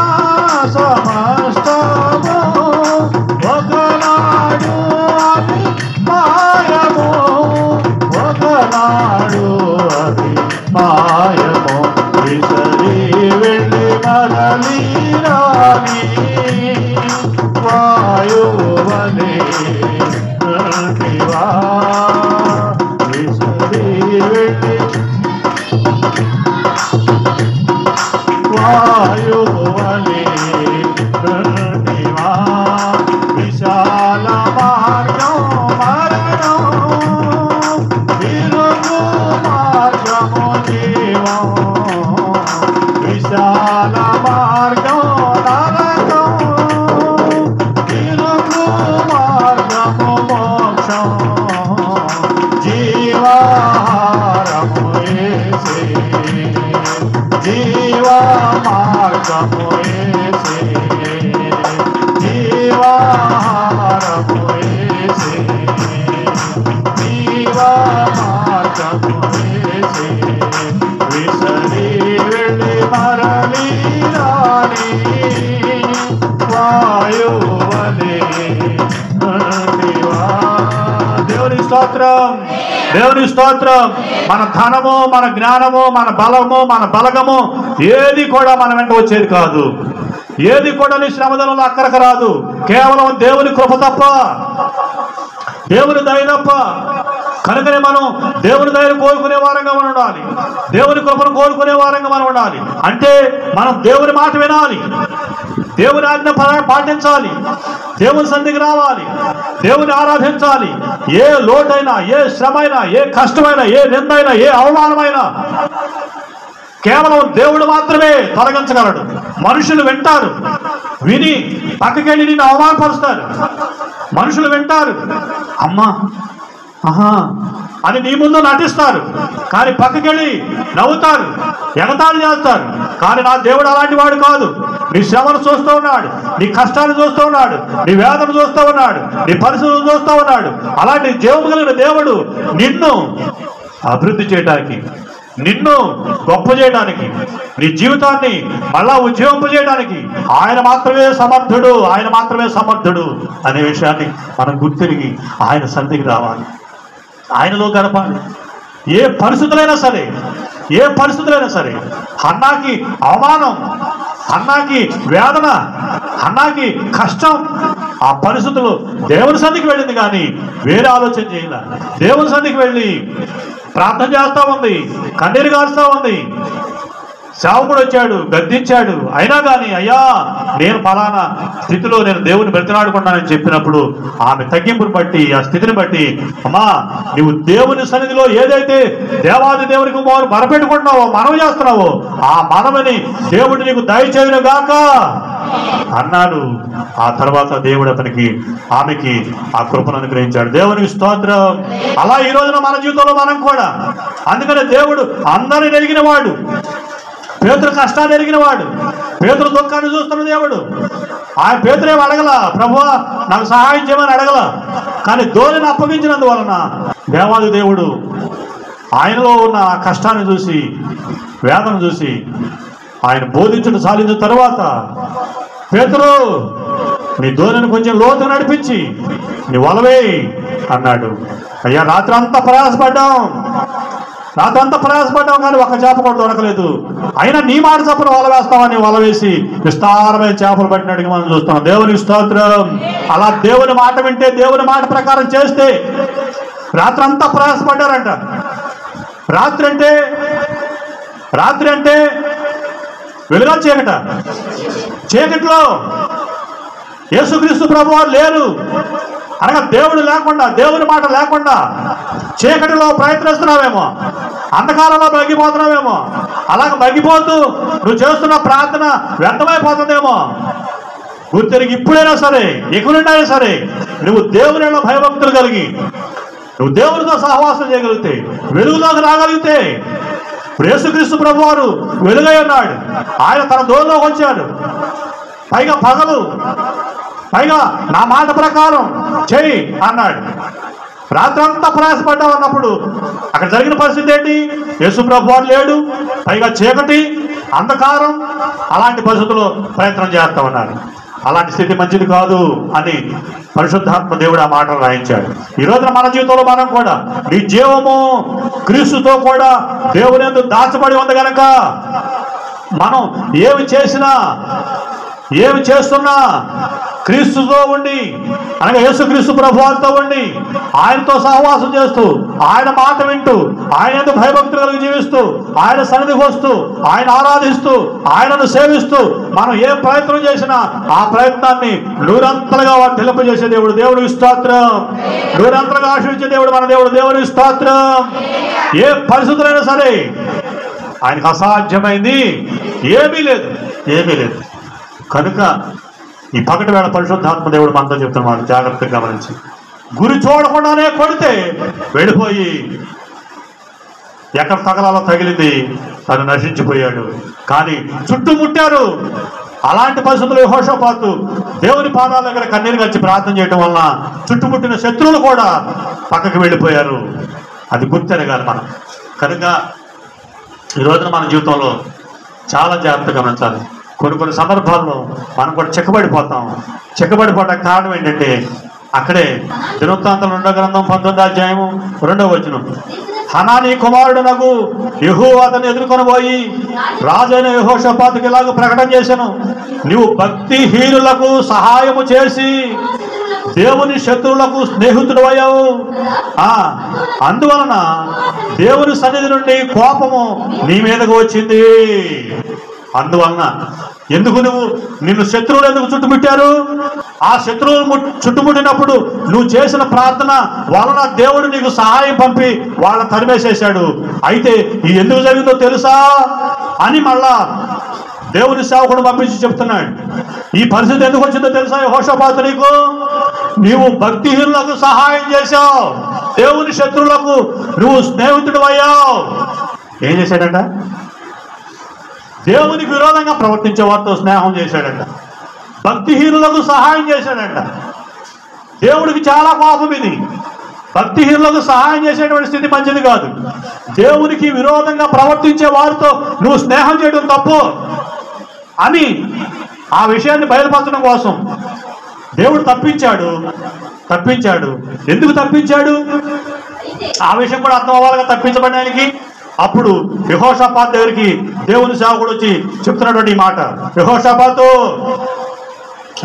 సమస్తము ఒకనాడు అవి మాయము. ఒకనాడు అవి మాయము. విసరి వెళ్ళి మరలి రాని వాయువలే విసరి వెళ్ళి వాయువలే విశాల మార్గం మరణం, విరుగు మార్గము జీవం. విశాల మార్గం నరకం, విరుగు మార్గము మోక్షం. జీవాహారము యేసే, జీవా మార్గము యేసే, జీవాహారము యేసే, జీవా మార్గము యేసే. విసరి వెళ్ళి మరలి రాని వాయువలే. దేవుని స్తోత్రం, దేవుని స్తోత్రం. మన ధనము, మన జ్ఞానము, మన బలము, మన బలగము ఏది కూడా మన వెంట వచ్చేది కాదు. ఏది కూడా నీ శ్రమదనంలో అక్కడికి రాదు. కేవలం దేవుని కృప తప్ప, దేవుని దయ తప్ప. కనుకనే మనం దేవుని దయను కోరుకునే వారంగా మనం ఉండాలి. దేవుని కృపను కోరుకునే వారంగా మనం ఉండాలి. అంటే మనం దేవుని మాట వినాలి, దేవుని ఆజ్ఞ పాటించాలి, దేవుని సన్నిధికి రావాలి, దేవుని ఆరాధించాలి. ఏ లోటైనా, ఏ శ్రమైనా, ఏ కష్టమైనా, ఏ నిందైనా, ఏ అవమానమైనా కేవలం దేవుడు మాత్రమే తొలగించగలడు. మనుషులు వింటారు, విని పక్కకెళ్ళి నిన్ను అవమానపరుస్తారు. మనుషులు వింటారు, అమ్మా ఆహా అని నీ ముందు నటిస్తారు, కానీ పక్కకెళ్ళి నవ్వుతారు, ఎగతాళి చేస్తారు. కానీ నా దేవుడు అలాంటి వాడు కాదు. నీ శ్రమను చూస్తూ ఉన్నాడు, నీ కష్టాన్ని చూస్తూ ఉన్నాడు, నీ వేదన చూస్తూ ఉన్నాడు, నీ పరిస్థితులు చూస్తూ ఉన్నాడు. అలాంటి జీవము కలిగిన దేవుడు నిన్ను అభివృద్ధి చేయడానికి, నిన్ను గొప్ప చేయడానికి, నీ జీవితాన్ని మళ్ళా ఉజ్జీవింపజేయడానికి ఆయన మాత్రమే సమర్థుడు, ఆయన మాత్రమే సమర్థుడు అనే విషయాన్ని మనం గుర్తిరిగి ఆయన సన్నిధికి రావాలి, ఆయనలో గడపాలి. ఏ పరిస్థితులైనా సరే, ఏ పరిస్థితులైనా సరే. హన్నాకి అవమానం, హన్నాకి వేదన, హన్నాకి కష్టం, ఆ పరిస్థితులు దేవుని సన్నిధికి వెళ్ళింది కానీ వేరే ఆలోచన చేయాల. దేవుని సన్నిధికి వెళ్ళి ప్రార్థన చేస్తూ ఉంది, కన్నీరు కారుస్తూ ఉంది, సేవకుడు వచ్చాడు, గద్దించాడు. అయినా కానీ అయ్యా నేను ఫలానా స్థితిలో నేను దేవుని బ్రతిలాడుకున్నానని చెప్పినప్పుడు ఆమె తగ్గింపుని బట్టి, ఆ స్థితిని బట్టి, అమ్మా నువ్వు దేవుని సన్నిధిలో ఏదైతే దేవాది దేవునికి మొరపెట్టుకుంటున్నావో, మనవి చేస్తున్నావో, ఆ మనవని దేవుడు నీకు దయచేయును గాక అన్నాడు. ఆ తర్వాత దేవుడు ఆమెకి ఆ కృపను అనుగ్రహించాడు. దేవునికి స్తోత్రం. అలా ఈ రోజున మన జీవితంలో మనం కూడా, అందుకనే దేవుడు అందరిని ఎరిగిన వాడు, పేతురు కష్టాన్ని ఎరిగిన వాడు, పేతురు దుఃఖాన్ని చూస్తున్న దేవుడు. ఆయన పేతురు ఏమి అడగల, ప్రభువా నాకు సహాయం చేయమని అడగల. కానీ ధోనిని అప్పగించినందువలన దేవాది దేవుడు ఆయనలో ఉన్న ఆ కష్టాన్ని చూసి, వేదన చూసి ఆయన బోధించడం సాధించిన తర్వాత, పేతురు నీ ధోనిని కొంచెం లోతు నడిపించి నీ వలవే అన్నాడు. అయ్యా రాత్రి అంతా ప్రయాసపడ్డాం కానీ ఒక చేప కూడా దొరకలేదు. అయినా నీ మాట చప్పున వల వేస్తామని వల వేసి విస్తారమైన చేపలు పట్టినట్టుగా మనం చూస్తాం. దేవునికి స్తోత్రం. అలా దేవుని మాట వింటే, దేవుని మాట ప్రకారం చేస్తే, రాత్రి అంతా ప్రయాసపడ్డారంట. రాత్రి అంటే వెలుగా చీకట్లో యేసుక్రీస్తు ప్రభువారు లేరు అనగా దేవుడు లేకుండా, దేవుని మాట లేకుండా చీకటిలో ప్రయత్నిస్తున్నావేమో, అంధకారంలో మగ్గిపోతున్నావేమో. అలాగ మగ్గిపోతూ నువ్వు చేస్తున్న ప్రార్థన వ్యర్థమైపోతుందేమో. గుర్తిరిగి ఇప్పుడైనా సరే, ఎక్కడుండైనా సరే, నువ్వు దేవునిలో భయభక్తులు కలిగి, నువ్వు దేవునితో సహవాసం చేయగలిగితే, వెలుగులోకి రాగలిగితే, ఇప్పుడు యేసుక్రీస్తు ప్రభువారు వెలుగై ఉన్నాడు. ఆయన తన దోరలోకి వచ్చాడు. పైగా నా మాట ప్రకారం చెయ్యి అన్నాడు. రాత్రంతా ప్రయాసపడ్డా ఉన్నప్పుడు అక్కడ జరిగిన పరిస్థితి ఏంటి? యేసు ప్రభువారు లేడు, పైగా చీకటి, అంధకారం. అలాంటి పరిస్థితుల్లో ప్రయత్నం చేస్తా ఉన్నారు. అలాంటి స్థితి మంచిది కాదు అని పరిశుద్ధాత్మ దేవుడు ఆ మాటలు రాయించాడు. ఈ రోజున మన జీవితంలో మనం కూడా నీ జీవము క్రీస్తుతో కూడా దేవుని యందు దాచబడి ఉంది కనుక మనం ఏమి చేస్తున్నా క్రీస్తుతో ఉండి, అనగా యేసుక్రీస్తు ప్రభువారితో ఉండి, ఆయనతో సహవాసం చేస్తూ, ఆయన మాట వింటూ, ఆయన యందు భయభక్తులు కలిగి జీవిస్తూ, ఆయన సన్నిధికి వస్తూ, ఆయన ఆరాధిస్తూ, ఆయనను సేవిస్తూ మనం ఏ ప్రయత్నం చేసినా ఆ ప్రయత్నాన్ని నూరంతలుగా తెలియజేసే దేవుడు. దేవునికి స్తోత్రం. నూరంతలుగా ఆశీర్వదించే దేవుడు మన దేవుడు. దేవునికి స్తోత్రం. ఏ పరిస్థితులైనా సరే ఆయనకు అసాధ్యమైంది ఏమీ లేదు. కనుక ఈ పగటి వేళ పరిశుద్ధాత్మ దేవుడు మనతో చెప్తున్నాడు, జాగ్రత్తగా గమనించి. గురి చూడకుండానే కొడితే వెళ్ళిపోయి ఎక్కడ తగలాలో తగిలింది, తను నశించిపోయాడు. కానీ చుట్టుముట్టారు. అలాంటి పరిస్థితులు యెహోషాపాతు దేవుని పాదాల దగ్గర కన్నీరు గచ్చి ప్రార్థన చేయడం వలన చుట్టుముట్టిన శత్రువులు కూడా పక్కకి వెళ్ళిపోయారు. అది గుర్తెరగాలి మనం. కనుక ఈ రోజున మన జీవితంలో చాలా జాగ్రత్తగా గమనించాలి. కొన్ని సందర్భాల్లో మనం కూడా చెక్కబడిపోవడానికి కారణం ఏంటంటే, అక్కడే దినవృత్తాంతం 2వ గ్రంథం 19వ అధ్యాయము 2వ వచనం, హనానీ కుమారుడునగు యెహోవా అతన్ని ఎదుర్కొని పోయి రాజైన యెహోషాపాతుకి ఇలాగ ప్రకటన చేశాను, నీవు భక్తిహీనులకు సహాయము చేసి దేవుని శత్రువులకు స్నేహితుడు అయ్యావు. అందువలన దేవుని సన్నిధి నుండి కోపము నీ మీదకు వచ్చింది. అందువలన ఎందుకు నిన్ను శత్రువులు ఎందుకు చుట్టుముట్టారు? ఆ శత్రువులు చుట్టుముట్టినప్పుడు నువ్వు చేసిన ప్రార్థన వలన దేవుడు నీకు సహాయం పంపి వాళ్ళని తరిమేసేశాడు. అయితే ఇది ఎందుకు జరిగిందో తెలుసా అని మళ్ళా దేవుని సేవకుడు పంపించి చెప్తున్నాడు. ఈ పరిస్థితి ఎందుకు వచ్చిందో తెలుసా యెహోషాపాతు నీకు? నీవు భక్తిహీనులకు సహాయం చేశావు, దేవుని శత్రువులకు నువ్వు స్నేహితుడు అయ్యావు. ఏం చేశాడంట? దేవునికి విరోధంగా ప్రవర్తించే వారితో స్నేహం చేశాడంట, భక్తిహీనులకు సహాయం చేశాడంట. దేవుడికి చాలా కోపం ఇది. భక్తిహీనులకు సహాయం చేసేటువంటి స్థితి మంచిది కాదు. దేవునికి విరోధంగా ప్రవర్తించే వారితో నువ్వు స్నేహం చేయడం తప్పు అని ఆ విషయాన్ని బయలుపరచడం కోసం దేవుడు తప్పించాడు. ఎందుకు తప్పించాడు? ఆ విషయం కూడా అర్థం అవ్వాలిగా తప్పించబడడానికి. అప్పుడు యెహోషాపాతు దగ్గరికి దేవుని సేవకుడు వచ్చి చెప్తున్నటువంటి ఈ మాట, యెహోషాపాతు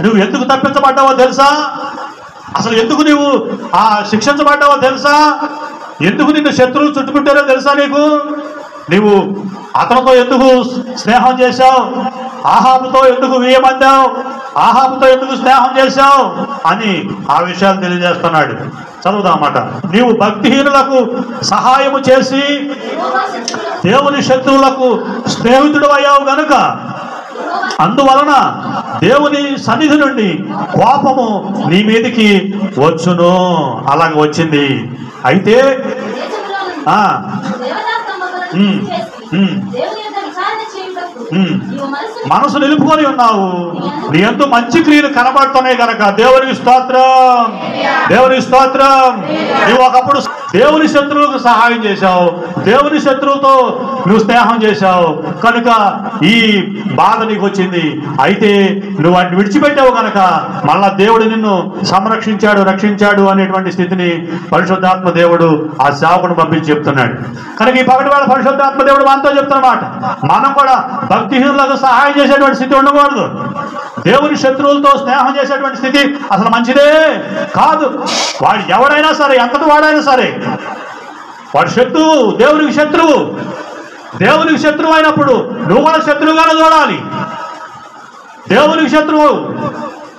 నువ్వు ఎందుకు తప్పించబడ్డావో తెలుసా? అసలు ఎందుకు నువ్వు శిక్షించబడ్డావో తెలుసా? ఎందుకు నిన్ను శత్రువులు చుట్టుకుంటారో తెలుసా? నీవు అతనితో ఎందుకు స్నేహం చేశావు, ఆహాబుతో ఎందుకు వేయమందావు, ఆహాబుతో ఎందుకు స్నేహం చేశావు అని ఆ విషయాలు తెలియజేస్తున్నాడు. చదువుదామట. నీవు భక్తిహీనులకు సహాయము చేసి దేవుని శత్రువులకు స్నేహితుడు అయ్యావు గనుక అందువలన దేవుని సన్నిధి నుండి కోపము నీ మీదికి వచ్చును. అలాగ వచ్చింది. అయితే మనసు నిలుపుకొని ఉన్నావు, నీ ఎంతో మంచి క్రియలు కనబడుతున్నాయి కనుక దేవునికి స్తోత్రం, దేవునికి స్తోత్రం. నువ్వు ఒకప్పుడు దేవుని శత్రువులకు సహాయం చేశావు, దేవుని శత్రువుతో నువ్వు స్నేహం చేశావు కనుక ఈ బాధ నీకు వచ్చింది. అయితే నువ్వు వాటిని విడిచిపెట్టావు కనుక మళ్ళా దేవుడు నిన్ను సంరక్షించాడు, రక్షించాడు అనేటువంటి స్థితిని పరిశుద్ధాత్మ దేవుడు ఆ సేవకుడు పంపించి చెప్తున్నాడు. కనుక ఈ పగటి వేళ పరిశుద్ధాత్మ దేవుడు మనతో చెప్తున్నమాట, మనం కూడా భక్తిహీనులకు సహాయం చేసేటువంటి స్థితి ఉండకూడదు. దేవుని శత్రువులతో స్నేహం చేసేటువంటి స్థితి అసలు మంచిదే కాదు. వాడు ఎవడైనా సరే, ఎంతటి వాడైనా సరే, వాడు శత్రువు, దేవునికి శత్రువు. దేవునికి శత్రువు అయినప్పుడు నువ్వు కూడా శత్రువుగానే చూడాలి. దేవునికి శత్రువు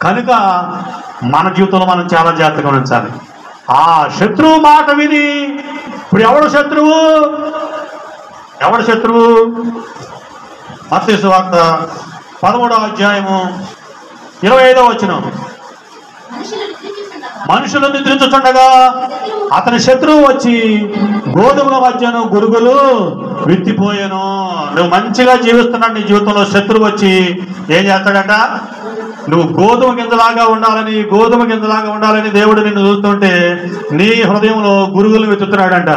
కనుక మన జీవితంలో మనం చాలా జాగ్రత్తగా ఉంచాలి. ఆ శత్రువు మాట విని ఇప్పుడు ఎవడు శత్రువు, ఎవడు శత్రువు? మత్తయి సువార్త 13వ అధ్యాయము 25వ వచనం. మనుషులు నిద్రించుచుండగా అతని శత్రువు వచ్చి గోధుమల మధ్యను గురుగులు విత్తిపోయాను. నువ్వు మంచిగా జీవిస్తున్నాడు, నీ జీవితంలో శత్రువు వచ్చి ఏం చేస్తాడట? నువ్వు గోధుమ గింజలాగా ఉండాలని, గోధుమ గింజలాగా ఉండాలని దేవుడు నిన్ను చూస్తుంటే నీ హృదయంలో గురుగులు వెతుకుతున్నాడంట.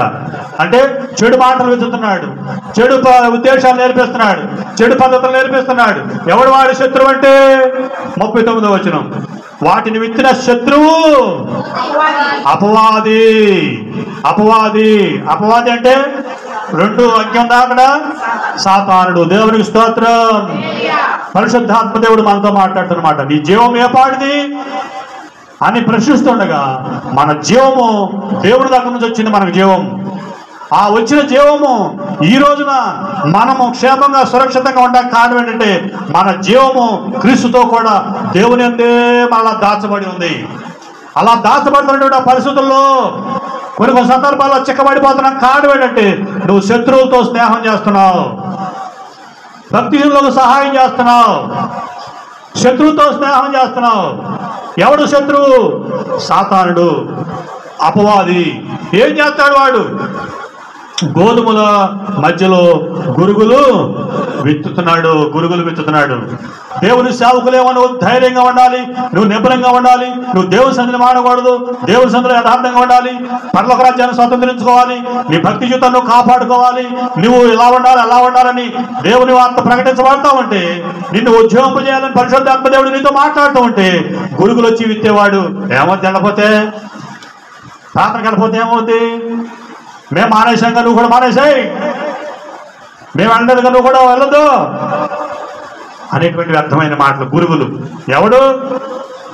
అంటే చెడు మాటలు వెతుకుతున్నాడు, చెడు ఉద్దేశాలు నేర్పిస్తున్నాడు, చెడు పద్ధతులు నేర్పిస్తున్నాడు. ఎవడు వాడి శత్రువు అంటే 39వ వచనం. వాటిని విత్తిన శత్రువు అపవాది. అపవాది, అపవాది అంటే 2 అంకెం దాకా సాతానుడు. దేవునికి స్తోత్రం. పరిశుద్ధాత్మ దేవుడు మనతో మాట్లాడుతున్నమాట. నీ జీవం ఏ పాడిది అని ప్రశ్నిస్తుండగా మన జీవము దేవుడి దగ్గర నుంచి వచ్చింది. మనకు జీవం, ఆ వచ్చిన జీవము ఈ రోజున మనము క్షేమంగా సురక్షితంగా ఉండడానికి కారణం ఏంటంటే మన జీవము క్రీస్తుతో కూడా దేవుని అందే మళ్ళా దాచబడి ఉంది. అలా దాచబడుతున్నటువంటి పరిస్థితుల్లో కొన్ని సందర్భాల్లో చిక్కబడిపోతున్న కారణం ఏంటంటే నువ్వు శత్రువులతో స్నేహం చేస్తున్నావు, భక్తిహీనులకు సహాయం చేస్తున్నావు, శత్రువుతో స్నేహం చేస్తున్నావు. ఎవడు శత్రువు? సాతానుడు, అపవాది. ఏం చేస్తాడు వాడు? గోధుమల మధ్యలో గురుగులు విత్తుతున్నాడు, గురుగులు విత్తుతున్నాడు. దేవుని సేవకులేమో నువ్వు ధైర్యంగా ఉండాలి, నువ్వు నిబ్బరంగా ఉండాలి, నువ్వు దేవుని సన్నిధిని మాడకూడదు, దేవుని సన్నిధిలో యథార్థంగా ఉండాలి, పరలోక రాజ్యాన్ని స్వతంత్రించుకోవాలి, నీ భక్తి జీవితాన్ని కాపాడుకోవాలి, నువ్వు ఇలా ఉండాలి అలా ఉండాలని దేవుని వార్త ప్రకటించబడతా ఉంటే, నిన్ను ఉద్యోగం చేయాలని పరిశుద్ధాత్మ దేవుడు నీతో మాట్లాడుతూ ఉంటే గురుగులు వచ్చి విత్తేవాడు ఏమవుతుంది? వెళ్ళపోతే, ప్రార్థనకి వెళ్ళిపోతే ఏమవుతుంది? మేము మానేశాంగా నువ్వు కూడా మానేసాయి, మేము వెళ్ళలేదుగా నువ్వు కూడా వెళ్ళదు అనేటువంటి అర్థమైన మాటలు. గురుగులు. ఎవడు?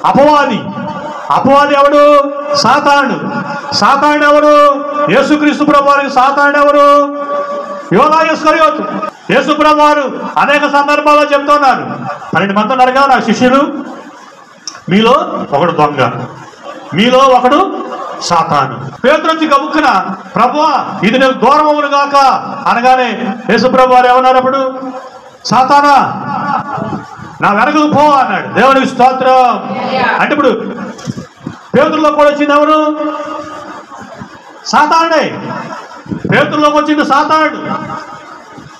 అపవాది. అపవాది ఎవడు? సాతానుడు. సాతానుడు ఎవడు? యేసుక్రీస్తు ప్రభువారికి సాతానుడు ఎవరు? యోధా ఇస్కరియోతు. యేసు ప్రభువారు అనేక సందర్భాల్లో చెప్తున్నారు, 12 మంది ఉన్నారు కదా నా శిష్యులు, మీలో ఒకడు దొంగ, మీలో ఒకడు సాతాను. పేతురు వచ్చి గబుక్కున ప్రభువా ఇది నేను దూరం అవును గాక అనగానే యేసు ప్రభు వారు ఏమన్నారు? అప్పుడు సాతానా నా వెనకకు పో అన్నాడు. దేవునికి స్తోత్రం. అంటే ఇప్పుడు పేతురులో కూడా వచ్చింది ఎవరు? సాతానుడే. పేతురులోకి వచ్చింది సాతానుడు.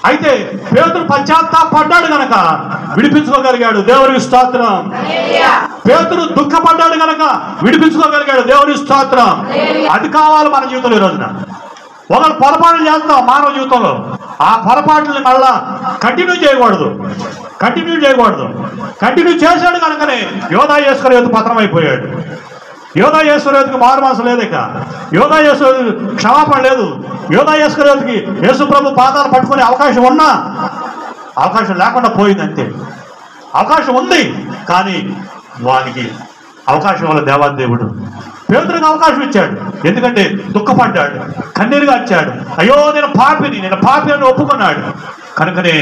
అయితే పేతురు పశ్చాత్తాపడ్డాడు గనక విడిపించుకోగలిగాడు. దేవునికి స్తోత్రం. పేతురు దుఃఖపడ్డాడు గనక విడిపించుకోగలిగాడు. దేవునికి స్తోత్రం. అది కావాలి మన జీవితంలో. ఈ రోజున ఒకరు పొరపాటు చేస్తాం మానవ జీవితంలో, ఆ పొరపాటుని మళ్ళా కంటిన్యూ చేయకూడదు. కంటిన్యూ చేశాడు కనుకనే యోధా ఇస్కరియోతు పతనం అయిపోయాడు. యోధా ఇస్కరియోతుకి మారు మనసు లేదు, ఇక యోధా ఇస్కరియోతుకి క్షమాపణ లేదు. యోధా ఇస్కరియోతుకి యేసు ప్రభు పాదాలు పట్టుకునే అవకాశం ఉన్నా అవకాశం లేకుండా పోయింది. అంతే. అవకాశం ఉంది కానీ వానికి అవకాశం వల్ల దేవాదేవుడు పేతురుకి అవకాశం ఇచ్చాడు. ఎందుకంటే దుఃఖపడ్డాడు, కన్నీరుగా వచ్చాడు. అయ్యో నేను పాపిని అని ఒప్పుకున్నాడు. కనుకనే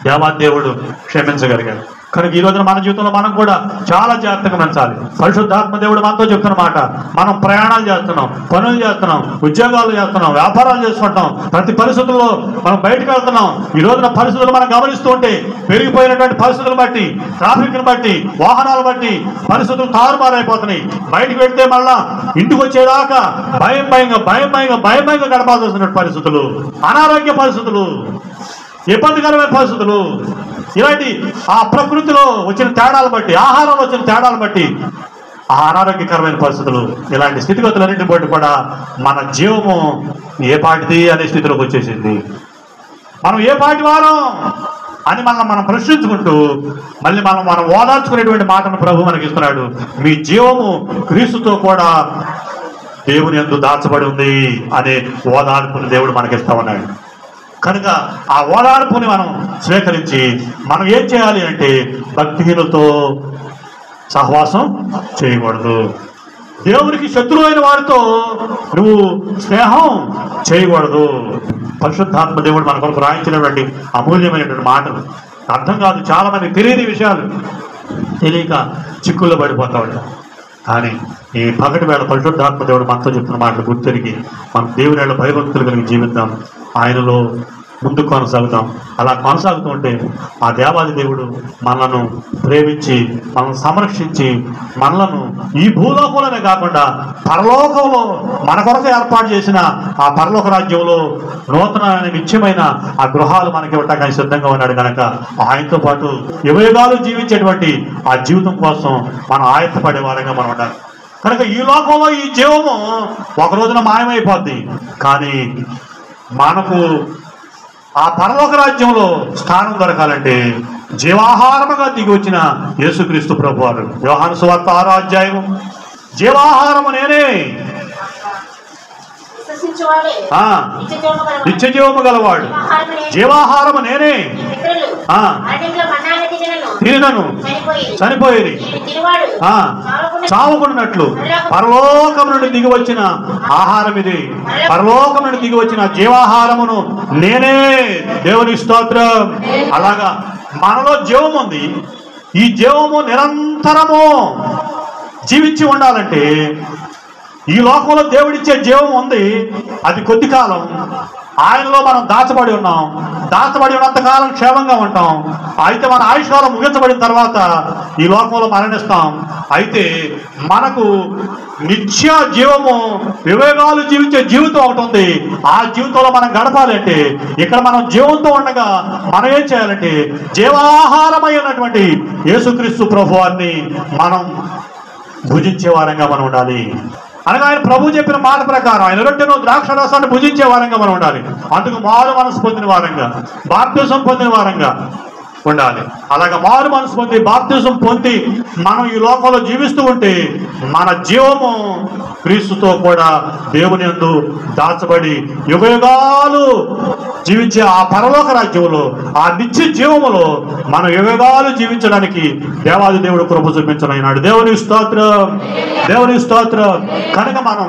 దేవాదేవుడు క్షమించగలిగాడు. కనుక ఈ రోజున మన జీవితంలో మనం కూడా చాలా జాగ్రత్తగా పెంచాలి. పరిశుద్ధాత్మ దేవుడు మనతో చెప్తున్న మాట, మనం ప్రయాణాలు చేస్తున్నాం, పనులు చేస్తున్నాం, ఉద్యోగాలు చేస్తున్నాం, వ్యాపారాలు చేసుకుంటాం, ప్రతి పరిస్థితుల్లో మనం బయటకు వెళ్తున్నాం. ఈ రోజున పరిస్థితులు మనం గమనిస్తూ ఉంటే పెరిగిపోయినటువంటి పరిస్థితులు బట్టి, ట్రాఫిక్ని బట్టి, వాహనాలు బట్టి పరిస్థితులు తారుమారైపోతున్నాయి. బయటకు వెళ్తే మళ్ళా ఇంటికి వచ్చేదాకా భయంగా గడపాల్సి వస్తున్న పరిస్థితులు, అనారోగ్య పరిస్థితులు, ఇబ్బందికరమైన పరిస్థితులు, ఇలాంటి ఆ ప్రకృతిలో వచ్చిన తేడాలు బట్టి, ఆహారంలో వచ్చిన తేడాలు బట్టి ఆ అనారోగ్యకరమైన పరిస్థితులు, ఇలాంటి స్థితిగతులన్నింటి బట్టి కూడా మన జీవము ఏ పాటిది అనే స్థితిలోకి వచ్చేసింది. మనం ఏ పాటి వారం అని మనం ప్రశ్నించుకుంటూ మళ్ళీ మనం ఓదార్చుకునేటువంటి మాటను ప్రభు మనకి ఇస్తున్నాడు. మీ జీవము క్రీస్తుతో కూడా దేవుని యందు దాచబడి ఉంది అనే ఓదార్పుని దేవుడు మనకిస్తా ఉన్నాడు. కనుక ఆ ఓదార్పుని మనం స్వీకరించి మనం ఏం చేయాలి అంటే భక్తిహీనులతో సహవాసం చేయకూడదు. దేవునికి శత్రువు అయిన వారితో నువ్వు స్నేహం చేయకూడదు. పరిశుద్ధాత్మ దేవుడు మన కొరకు రాయించినటువంటి అమూల్యమైనటువంటి మాటలు అర్థం కాదు, చాలా మంది తెలియని విషయాలు తెలియక చిక్కుల్లో పడిపోతా ఉంటాం. కానీ ఈ పగటి వేళ పరిశుద్ధాత్మ దేవుడు మనతో చెప్తున్న మాటలు గుర్తెరిగి మనం దేవుని వేళ భయభక్తులు కలిగి జీవిద్దాం, ఆయనలో ముందుకు కొనసాగుతాం. అలా కొనసాగుతూ ఉంటే ఆ దేవాది దేవుడు మనలను ప్రేమించి మనల్ని సంరక్షించి మనలను ఈ భూలోకంలోనే కాకుండా పరలోకంలో మన కొరకు ఏర్పాటు చేసిన ఆ పరలోక రాజ్యంలో నూతన నిత్యమైన ఆ గృహాలు మనకి ఇవ్వటానికి సిద్ధంగా ఉన్నాడు. కనుక ఆయనతో పాటు యుగయుగాలు జీవించేటువంటి ఆ జీవితం కోసం మనం ఆయత్తపడే వారంగా మనం ఉండాలి. కనుక ఈ లోకంలో ఈ జీవము ఒక రోజున మాయమైపోద్ది, కానీ మనకు ఆ పరలోక రాజ్యంలో స్థానం దొరకాలంటే జీవాహారముగా దిగి వచ్చిన యేసుక్రీస్తు ప్రభువారు. యోహాను సువార్త 6వ అధ్యాయము, జీవాహారము నేనే, నిత్యజీవము గలవాడు, జీవాహారము నేనే, తినను చనిపోయేది చావుకున్నట్లు పరలోకం నుండి దిగి వచ్చిన ఆహారం ఇది, పరలోకం నుండి దిగి వచ్చిన జీవాహారమును నేనే. దేవుని స్తోత్రం. అలాగా మనలో జీవం ఉంది. ఈ జీవము నిరంతరము జీవించి ఉండాలంటే ఈ లోకంలో దేవుడిచ్చే జీవం ఉంది, అది కొద్ది కాలం. ఆయనలో మనం దాచబడి ఉన్నాం, దాచబడి ఉన్నంతకాలం క్షేమంగా ఉంటాం. అయితే మన ఆయుష్కాలం ముగించబడిన తర్వాత ఈ లోకంలో మరణిస్తాం. అయితే మనకు నిత్య జీవము వివేకాలు జీవించే జీవితం ఒకటి ఉంది. ఆ జీవితంలో మనం గడపాలంటే ఇక్కడ మనం జీవంతో ఉండగా మనం ఏం చేయాలంటే జీవాహారమైనటువంటి యేసుక్రీస్తు ప్రభువాన్ని మనం భుజించే వారంగా మనం ఉండాలి. అనగా ఆయన ప్రభు చెప్పిన మాట ప్రకారం ఆయన రొట్టెను ద్రాక్ష రసాన్ని భుజించే వారంగా మనం ఉండాలి. అందుకు మారు మనసు పొందిన వారంగా, బాప్తిజం పొందిన వారంగా ఉండాలి. అలాగే మారు మనసు పొంది బాప్తిజం పొంది మనం ఈ లోకంలో జీవిస్తూ ఉంటే మన జీవము క్రీస్తుతో కూడా దేవుని యందు దాచబడి యుగయుగాలు జీవించే ఆ పరలోక రాజ్యంలో, ఆ నిత్య జీవములో మనం యుగయుగాలు జీవించడానికి దేవాది దేవుడు కృప చూపించనైనాడు. దేవుని స్తోత్రం, దేవుని స్తోత్రం. కనుక మనం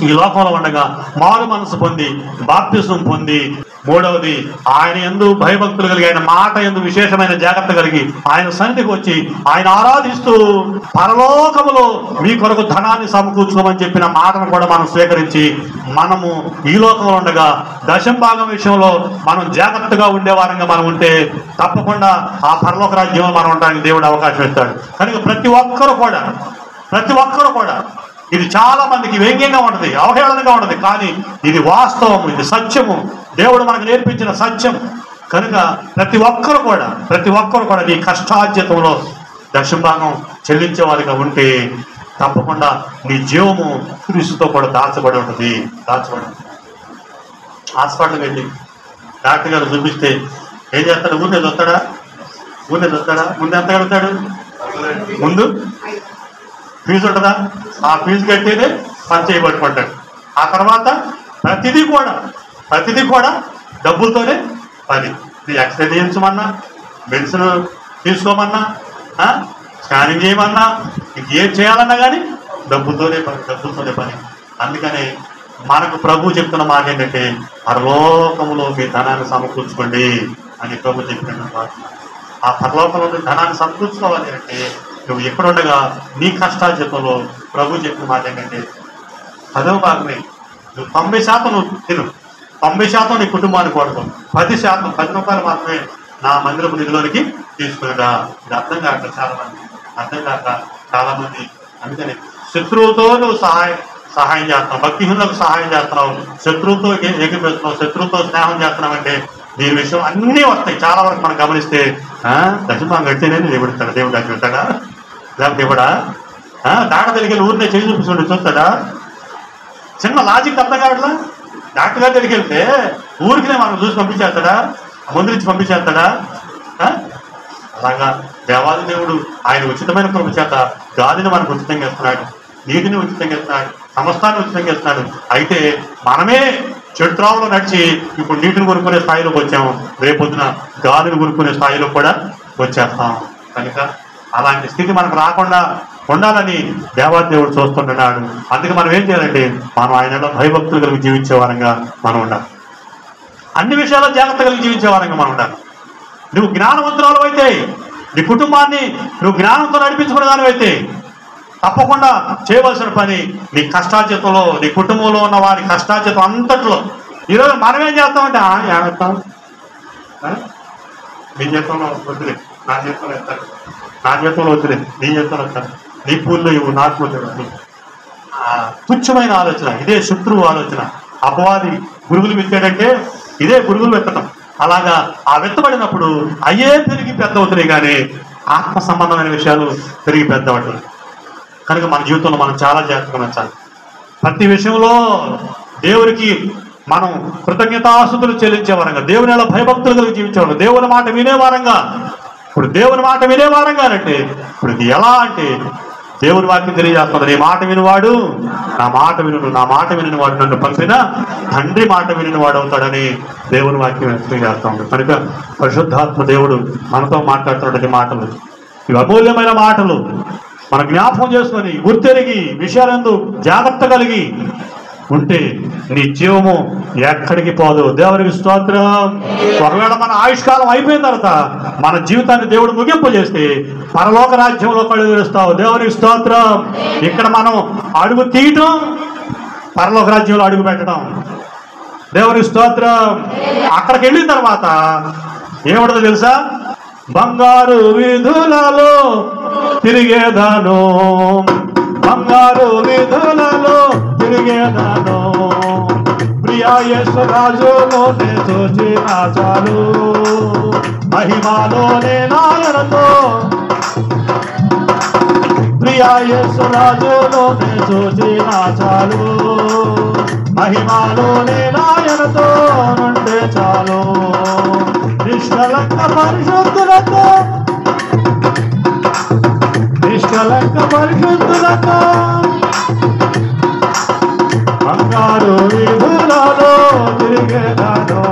ఈ లోకంలో ఉండగా మారు మనసు పొంది బాప్తిజం పొంది, మూడవది ఆయన యందు భయభక్తులు కలిగి, ఆయన మాట యందు విశేషమైన జాగ్రత్త కలిగి ఆయన సన్నిధికి వచ్చి ఆయన ఆరాధిస్తూ పరలోకములో మీ కొరకు ధనాన్ని సమకూర్చుకోమని చెప్పిన మాటను కూడా మనం స్వీకరించి మనము ఈ లోకంలో ఉండగా దశం భాగం విషయంలో మనం జాగ్రత్తగా ఉండేవారంగా మనం ఉంటే తప్పకుండా ఆ పరలోక రాజ్యంలో మనం ఉండడానికి దేవుడు అవకాశం ఇస్తాడు. కనుక ప్రతి ఒక్కరు కూడా ఇది చాలా మందికి వ్యంగ్యంగా ఉంటుంది, అవహేళనగా ఉంటుంది, కానీ ఇది వాస్తవం, ఇది సత్యము, దేవుడు మనకు నేర్పించిన సత్యం. కనుక ప్రతి ఒక్కరు కూడా నీ కష్టార్జితంలో దశంభాగం చెల్లించే వారిగా ఉంటే తప్పకుండా నీ జీవము క్రీస్తుతో కూడా దాచబడి ఉంటుంది. హాస్పిటల్కి వెళ్ళి డాక్టర్ గారు చూపిస్తే ఏం చేస్తాడు? ఊరినే వస్తాడా? ముందు ఎంత కలుగుతాడు? ముందు ఫీజు ఉంటుందా? ఆ ఫీజు కట్టేదే పని చేయబట్టుకుంటాడు. ఆ తర్వాత ప్రతిదీ కూడా డబ్బులతోనే పని. ఎక్స్రే చేయించమన్నా, మెడిసిన్ తీసుకోమన్నా, స్కానింగ్ చేయమన్నా, ఇంకేం చేయాలన్నా కానీ డబ్బులతోనే పని. అందుకనే మనకు ప్రభు చెప్తున్న మాట ఏంటంటే పరలోకములో మీ ధనాన్ని సమకూర్చుకోండి అని ప్రభు చెప్పినట్టు. ఆ పరలోకంలో ధనాన్ని సమకూర్చుకోవాలి అంటే నువ్వు ఎక్కడుండగా నీ కష్టార్జితంలో ప్రభు చెప్పిన మాట ఏంటంటే 10వ భాగమే నువ్వు 90% నువ్వు తిను, 90% నీ కుటుంబానికి వాడుకో, 10% 10 రూపాయలు మాత్రమే నా మందిరపు నిధిలోనికి తీసుకునిరా. ఇది అర్థం కాక చాలా మంది అందుకని శత్రువుతో నువ్వు సహాయం చేస్తున్నావు, భక్తిహీనులకు సహాయం చేస్తున్నావు, శత్రువుతో ఏకీపిస్తున్నావు, శత్రువుతో స్నేహం చేస్తున్నావు అంటే దీని విషయం అన్నీ వస్తాయి. చాలా వరకు మనం గమనిస్తే దశమాం కడితేనే దేవుడిస్తాడా, దేవుడు దాచి పెడతాడా, లేకపోతే ఇవ్వడా, దాట తెలిగి ఊరినే చేసి చూపిస్తుండే చూస్తాడా? చిన్న లాజిక్ అర్థం కావట్లా. డాక్టర్ గారి దగ్గరికి వెళ్తే ఊరికినే మనం చూసి పంపించేస్తాడా, మందులు ఇచ్చి పంపించేస్తాడా? అలాగా దేవాది దేవుడు ఆయన ఉచితమైన కృప చేత గాలిని మనకు ఉచితంగా ఇస్తున్నాడు, నీటిని ఉచితంగా ఇస్తున్నాడు, సమస్తాన్ని ఉచితంగా ఇస్తున్నాడు. అయితే మనమే చెడు త్రోవలో నడిచి ఇప్పుడు నీటిని కొనుక్కునే స్థాయిలోకి వచ్చాము, రేపొద్దున గాలిని కొనుక్కునే స్థాయిలో కూడా వచ్చేస్తాం. కనుక అలాంటి స్థితి మనకు రాకుండా ఉండాలని దేవాది దేవుడు చూస్తుంటున్నాడు. అందుకే మనం ఏం చేయాలంటే మనం ఆయనలో భయభక్తులు కలిగి జీవించే వారంగా మనం ఉండాలి, అన్ని విషయాల్లో జాగ్రత్త కలిగి జీవించే వారంగా మనం ఉండాలి. నువ్వు జ్ఞానవంతురాలు అయితే, నీ కుటుంబాన్ని నువ్వు జ్ఞానంతో నడిపించుకునే దానివైతే తప్పకుండా చేయవలసిన పని నీ కష్టార్జితంలో, నీ కుటుంబంలో ఉన్న వారి కష్టార్జితం అంతట్లో ఈరోజు మనం ఏం చేస్తామంటే ఏమేస్తాం, నీ జీతంలో వద్దులే, నా జీతంలో ఇస్తారు, నా జీతంలో వద్దులే, నీ జీతంలో ఇస్తారు, నీ పూల్లో ఇవ్వు, నా పూల్లో తుచ్చమైన ఆలోచన. ఇదే శత్రువు ఆలోచన. అపవాది గురుగులు విత్తాడంటే ఇదే గురుగులు విత్తడం. అలాగా ఆ విత్తబడినప్పుడు అయ్యే పెరిగి పెద్ద అవుతున్నాయి, కానీ ఆత్మ సంబంధమైన విషయాలు పెరిగి పెద్ద అవుతుంది. కనుక మన జీవితంలో మనం చాలా జాగ్రత్తగా ఉంచాలి. ప్రతి విషయంలో దేవునికి మనం కృతజ్ఞతాస్తుతులు చెల్లించే వారంగా, దేవుని ఎలా భయభక్తులు కలిగి జీవించేవారు, దేవుని మాట వినేవారంగా. ఇప్పుడు దేవుని మాట వినేవారంగా అంటే ఇప్పుడు ఇది ఎలా అంటే దేవుని వాక్యం తెలియజేస్తుంది, నీ మాట వినివాడు నా మాట వినుడు, నా మాట విని వాడు నన్ను పంపిన తండ్రి మాట విని వాడు అవుతాడని దేవుని వాక్యం తెలియజేస్తూ ఉంటుంది. కనుక పరిశుద్ధాత్మ దేవుడు మనతో మాట్లాడుతున్నటువంటి మాటలు, ఇవి అమూల్యమైన మాటలు. మన జ్ఞాపకం చేసుకొని గుర్తెరిగి విషయాలందు జాగ్రత్త కలిగి ఉంటే నీ జీవము ఎక్కడికి పోదు. దేవునికి స్తోత్రం. ఒకవేళ మన ఆయుష్కాలం అయిపోయిన తర్వాత మన జీవితాన్ని దేవుడు ముగింపు చేస్తే పరలోక రాజ్యంలో కళ్ళు తెరుస్తావు. దేవునికి స్తోత్రం. ఇక్కడ మనం అడుగు తీయటం, పరలోక రాజ్యంలో అడుగు పెట్టడం. దేవునికి స్తోత్రం. అక్కడికి వెళ్ళిన తర్వాత ఏముంటుందో తెలుసా? బంగారు వీధులలో తిరిగేదాను, బంగారు వీధులలో తిరిగేదాను, ప్రియా యేసు రాజులోనే చూచిన చాలు, మహిమలోనే నాయనతో, ప్రియా యేసు రాజులోనే చూచిన చాలు, మహిమలోనే నాయనతో నుండే చాలు, నిష్కలంక పరిశుద్ధులతో, నిష్కలంక పరిశుద్ధులతో, బంగారు వీధులలో తిరిగేదాను,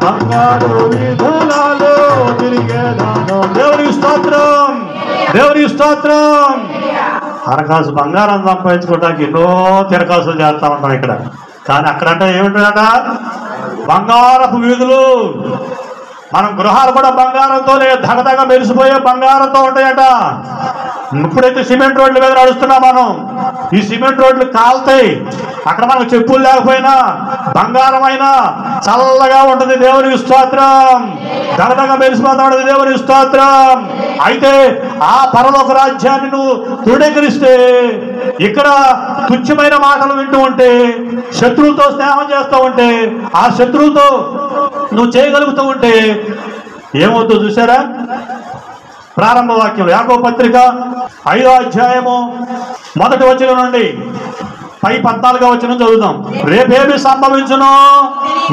బంగారు వీధులలో తిరిగేదాను. దేవునికి స్తోత్రం, దేవునికి స్తోత్రం. అరకాసు బంగారం సంపాదించుకోవడానికి ఎన్నో తిరకాసులు చేస్తా ఉంటాం ఇక్కడ. కానీ అక్కడంటే ఏమిటంట? బంగారపు వీధులు. మనం గృహాలు కూడా బంగారంతోనే దగదగ మెరిసిపోయే బంగారంతో ఉంటాయట. ఇప్పుడైతే సిమెంట్ రోడ్ల మీద నడుస్తున్నాం మనం, ఈ సిమెంట్ రోడ్లు కాలుతాయి. అక్కడ మనకు చెప్పులు లేకపోయినా బంగారం అయినా చల్లగా ఉంటుంది. దేవునికి స్తోత్రం. దగదగ మెరిసిపోతా ఉంటుంది. దేవునికి స్తోత్రం. అయితే ఆ పరలోక రాజ్యాన్ని నువ్వు తృణీకరిస్తే, ఇక్కడ తుచ్చమైన మాటలు వింటూ ఉంటే, శత్రువులతో స్నేహం చేస్తూ ఉంటే, ఆ శత్రువులతో నువ్వు చేయగలుగుతూ ఉంటే ఏమవుతుందో చూసారా? ప్రారంభ వాక్యం యాకోబు పత్రిక 5వ అధ్యాయము 1వ వచనం నుండి పై 14వ వచనం చదువుదాం. రేపేమి సంభవించునో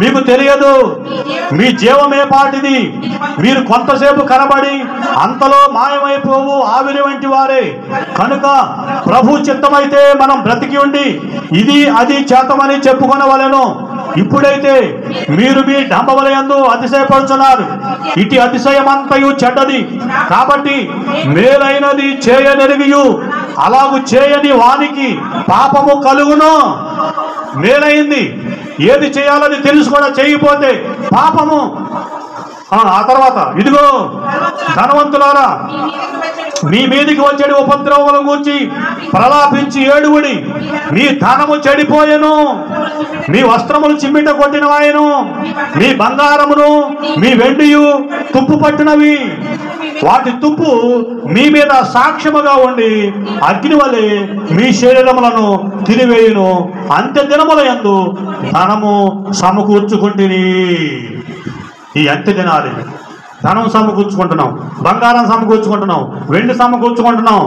మీకు తెలియదు, మీ జీవమే పాటిది, మీరు కొంతసేపు కనబడి అంతలో మాయమైపోవు ఆవిరి వంటి వారే. కనుక ప్రభు చిత్తమైతే మనం బ్రతికి ఉండి ఇది అది చేతమని చెప్పుకొనవలెను. ఇప్పుడైతే మీరు మీ డంబవలయందు అతిశయపడుతున్నారు. ఇటు అతిశయమంతయు చెడ్డది. కాబట్టి మేలైనది చేయనెరిగియు అలాగు చేయని వానికి పాపము కలుగును. మేలైంది. ఏది చేయాలని తెలుసు కూడా చేయకపోతే పాపము. ఆ తర్వాత ఇదిగో ధనవంతులారా, మీ మీదికి వచ్చేది ఉపద్రవముల గూర్చి ప్రలాపించి ఏడువుడి. మీ ధనము చెడిపోయెను, మీ వస్త్రములు చిమ్మిట కొట్టినవాయను, మీ బంగారమును మీ వెండియు తుప్పు పట్టినవి. వాటి తుప్పు మీ మీద సాక్ష్యముగా ఉండి అగ్ని వలె మీ శరీరములను తినివేయును. అంత్య దినముల యందు ధనము సమకూర్చుకుంటుని. ఈ అంత్య దినాలు ధనం సమకూర్చుకుంటున్నాం, బంగారం సమకూర్చుకుంటున్నాం, వెండి సమకూర్చుకుంటున్నాం,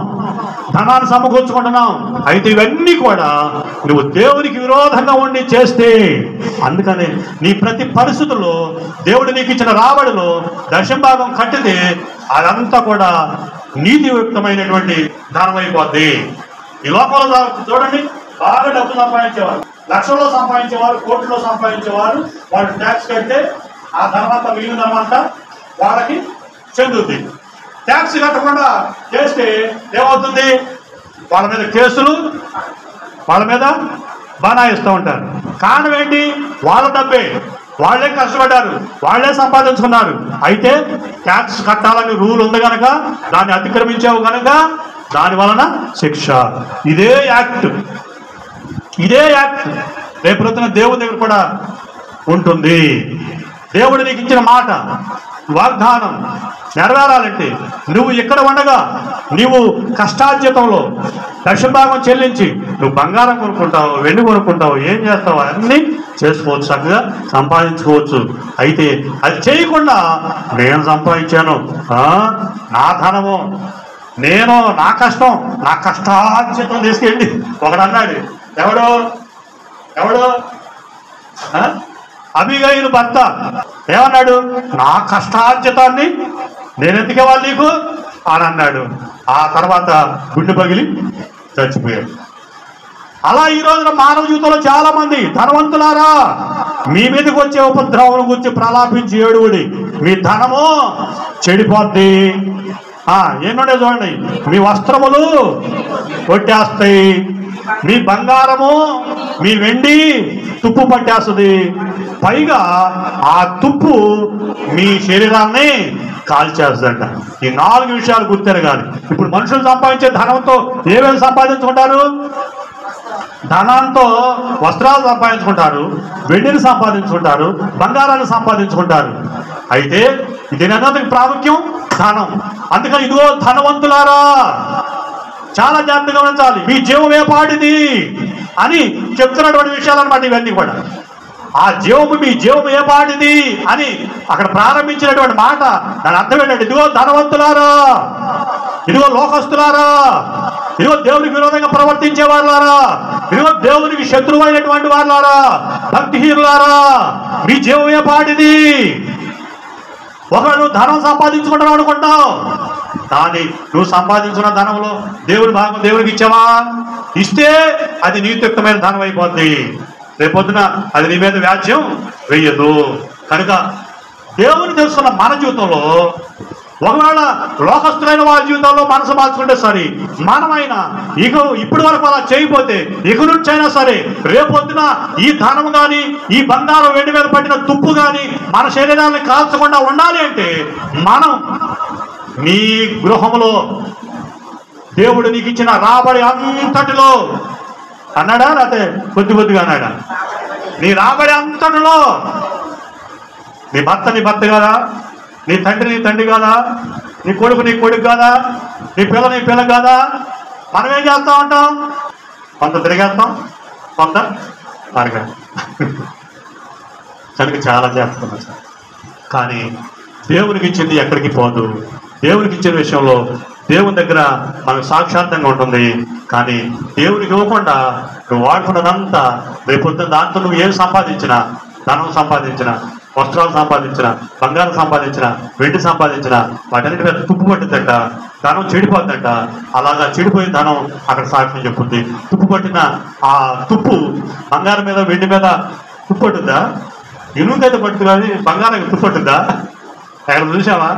ధనాన్ని సమకూర్చుకుంటున్నాం. అయితే ఇవన్నీ కూడా నువ్వు దేవునికి విరోధంగా ఉండి చేస్తే, అందుకని నీ ప్రతి పరిస్థితుల్లో దేవుడు నీకు ఇచ్చిన రాబడిలో దశంభాగం కట్టితే అదంతా కూడా నీతియుక్తమైనటువంటి ధనం అయిపోద్ది. ఈ లోకంలో చూడండి, బాగా డబ్బు సంపాదించేవారు, లక్షల్లో సంపాదించేవారు, కోట్లలో సంపాదించేవారు, వాళ్ళు ట్యాక్స్ కడితే ఆ ధనమంతా మిగిలిన ధనమంతా వాళ్ళకి చెందుతుంది. ట్యాక్స్ కట్టకుండా చేస్తే ఏమవుతుంది? వాళ్ళ మీద కేసులు, వాళ్ళ మీద బనాయిస్తూ ఉంటారు. కారణం ఏంటి? వాళ్ళ డబ్బే, వాళ్ళే కష్టపడ్డారు, వాళ్ళే సంపాదించుకున్నారు. అయితే ట్యాక్స్ కట్టాలని రూల్ ఉంది కనుక దాన్ని అతిక్రమించావు కనుక దాని వలన శిక్ష. ఇదే యాక్ట్ రేపు రోజున దేవుని దగ్గర కూడా ఉంటుంది. దేవుడు నీకు ఇచ్చిన మాట, వాగ్దానం నెరవేరాలంటే నువ్వు ఇక్కడ ఉండగా నీవు కష్టార్జితంలో దశభాగం చెల్లించి నువ్వు బంగారం కొనుక్కుంటావు, వెండి కొనుక్కుంటావు, ఏం చేస్తావు అన్నీ చేసుకోవచ్చు, చక్కగా సంపాదించుకోవచ్చు. అయితే అది చేయకుండా నేను సంపాదించాను, నా ధనము, నేను నా కష్టం, నా కష్టార్జితం తీసుకెళ్ళి ఒకడు అన్నాడు. ఎవడో అబీగయీలు భర్త ఏమన్నాడు? నా కష్టార్జితాన్ని నేనెందుకు ఇవ్వాలి నీకు అని అన్నాడు. ఆ తర్వాత గుండె పగిలి చచ్చిపోయాడు. అలా ఈ రోజున మానవ జీవితంలో చాలా మంది, ధనవంతులారా, మీ మీదకి వచ్చే ఉపద్రవం గురించి ప్రలాపించి ఏడువుడి. మీ ధనము చెడిపోద్ది. ఏంటంటే చూడండి, మీ వస్త్రములు కొట్టేస్తాయి, మీ బంగారము మీ వెండి తుప్పు పట్టేస్తుంది. పైగా ఆ తుప్పు మీ శరీరాన్ని కాల్చేస్తుందంట. ఈ 4 విషయాలు గుర్తెరగాలి. ఇప్పుడు మనుషులు సంపాదించే ధనంతో ఏమేమి సంపాదించుకుంటారు? ధనంతో వస్త్రాలు సంపాదించుకుంటారు, వెండిని సంపాదించుకుంటారు, బంగారాన్ని సంపాదించుకుంటారు. అయితే దీనంతటికి ప్రాముఖ్యం ధనం. అందుకని ఇదిగో ధనవంతులారా, చాలా జాగ్రత్తగా గమనించాలి. మీ జీవం ఏ పాటిది అని చెప్తున్నటువంటి విషయాలు అన్నమాట ఇవన్నీ కూడా. ఆ జీవము, మీ జీవం ఏ పాటిది అని అక్కడ ప్రారంభించినటువంటి మాట, దాని అర్థం ఏంటంటే ఇదిగో ధనవంతులారా, ఇదిగో లోకస్తులారా, ఇదిగో దేవునికి విరోధంగా ప్రవర్తించే వాళ్ళారా, ఇదిగో దేవునికి శత్రువైనటువంటి వాళ్ళారా, భక్తిహీనులారా, మీ జీవం ఏ పాటిది. ఒకడు ధనం సంపాదించుకుంటావు అనుకుంటావు, కానీ నువ్వు సంపాదించుకున్న ధనంలో దేవుని భాగం దేవునికి ఇచ్చావా? ఇస్తే అది నీతియుక్తమైన ధనం అయిపోద్ది. రేపొద్దున అది నీ మీద వ్యాజ్యం వెయ్యదు. కనుక దేవుని తెలుసుకున్న మన జీవితంలో, ఒకవేళ లోకస్తులైన వాళ్ళ జీవితంలో మనసు మార్చుకుంటే సరే, మనమైనా ఇప్పటి వరకు అలా చేయకపోతే ఇక నుంచి అయినా సరే రేపొద్దున ఈ ధనం కానీ ఈ బంగారం వెండి మీద పట్టిన తుప్పు కానీ మన శరీరాన్ని కాల్చకుండా ఉండాలి అంటే మనం నీ గృహంలో దేవుడు నీకు ఇచ్చిన రాబడి అంతటిలో అన్నాడా, లేకపోతే కొద్దిగా అన్నాడా? నీ రాబడి అంతటిలో నీ భర్త కాదా, నీ తండ్రి కాదా, నీ కొడుకు కాదా, నీ పిల్ల కాదా? మనం ఏం చేస్తా ఉంటాం? కొంత తిరిగేస్తాం, కొంత అరగా కనుక చాలా చేస్తున్నాం సార్. కానీ దేవునికి ఇచ్చింది ఎక్కడికి పోదు. దేవునికి ఇచ్చిన విషయంలో దేవుని దగ్గర మనకు సాక్షాత్తంగా ఉంటుంది. కానీ దేవునికి ఇవ్వకుండా నువ్వు వాడుకున్నదంతా రేపొద్దున దాంతో నువ్వు ఏం సంపాదించినా, ధనం సంపాదించిన, వస్త్రాలు సంపాదించిన, బంగారం సంపాదించిన, వెండి సంపాదించిన, వాటన్నిటి మీద తుప్పు పట్టిందంట, ధనం చెడిపోద్దంట. అలాగా చెడిపోయిన ధనం అక్కడ సాక్ష్యం చెప్పుద్ది. తుప్పు పట్టిన ఆ తుప్పు బంగారం మీద వెండి మీద తుప్పు పట్టుద్దా? ఇనుకైతే పట్టుదు కానీ బంగారం తుప్పు పట్టుద్దా? ఎక్కడ చూసావా?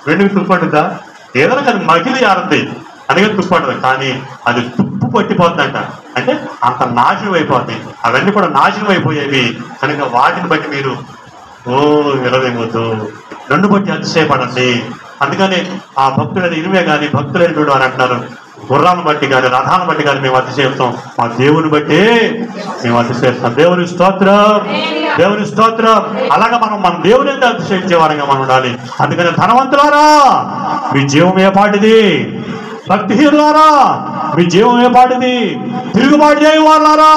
వెండికి తుప్పు పట్టుద్దా? ఏదైనా కానీ మగిలి ఆరుద్ది. అందుకని తుప్పు అంటది. కానీ అది తుప్పు పట్టిపోతుందంట, అంటే అంత నాశనం అయిపోతాయి. అవన్నీ కూడా నాశనం అయిపోయేవి కనుక వాటిని బట్టి మీరు విరవేయవద్దు, నన్ను బట్టి అతిశయపడండి. అందుకని ఆ భక్తులైన ఇరువే కానీ భక్తులైన అని అంటున్నారు, గుర్రాలను బట్టి కానీ రథాలను బట్టి కానీ మేము అతిశయిస్తాం, మా దేవుని బట్టి మేము అతిశయిస్తాం. దేవుని స్తోత్రం, దేవుని స్తోత్రం. అలాగా మన దేవుని ఎంత అతిశయించే వారంగా మనం ఉండాలి. అందుకని ధనవంతులారా మీ జీవం ఏ పాటిది, భక్తిహీనులారా మీ జీవం ఏ పాటిది, తిరుగుబాటు చేయ వాళ్ళారా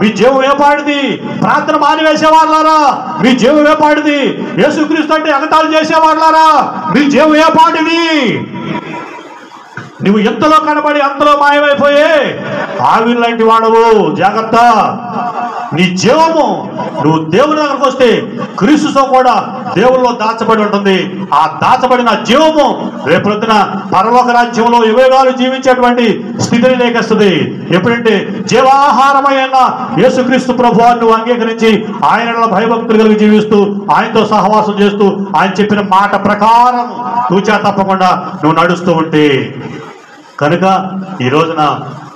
మీ జీవం ఏ పాటిది, ప్రార్థన మానివేసే వాళ్ళారా మీ జీవం ఏ పాటిది, యేసుక్రీస్తు అంటే ఎగతాళి చేసే వాళ్ళారా మీ జీవం ఏ పాటిది. నువ్వు ఎంతలో కనబడి అంతలో మాయమైపోయే ఆవిరి లాంటి వాడవు, జాగ్రత్త. నీ జీవము నువ్వు దేవుని దగ్గరకు వస్తే క్రీస్తుతో కూడా దేవుల్లో దాచబడి ఉంటుంది. ఆ దాచబడిన జీవము రేపొద్దున పరలోక రాజ్యంలో యుగాలు జీవించేటువంటి స్థితిని లేకొస్తుంది. ఎప్పుడంటే జీవాహారమైన యేసుక్రీస్తు ప్రభువాన్ని నువ్వు అంగీకరించి ఆయన భయభక్తులు కలిగి జీవిస్తూ ఆయనతో సహవాసం చేస్తూ ఆయన చెప్పిన మాట ప్రకారం తూచా తప్పకుండా నువ్వు నడుస్తూ ఉంటే కనుక ఈ రోజున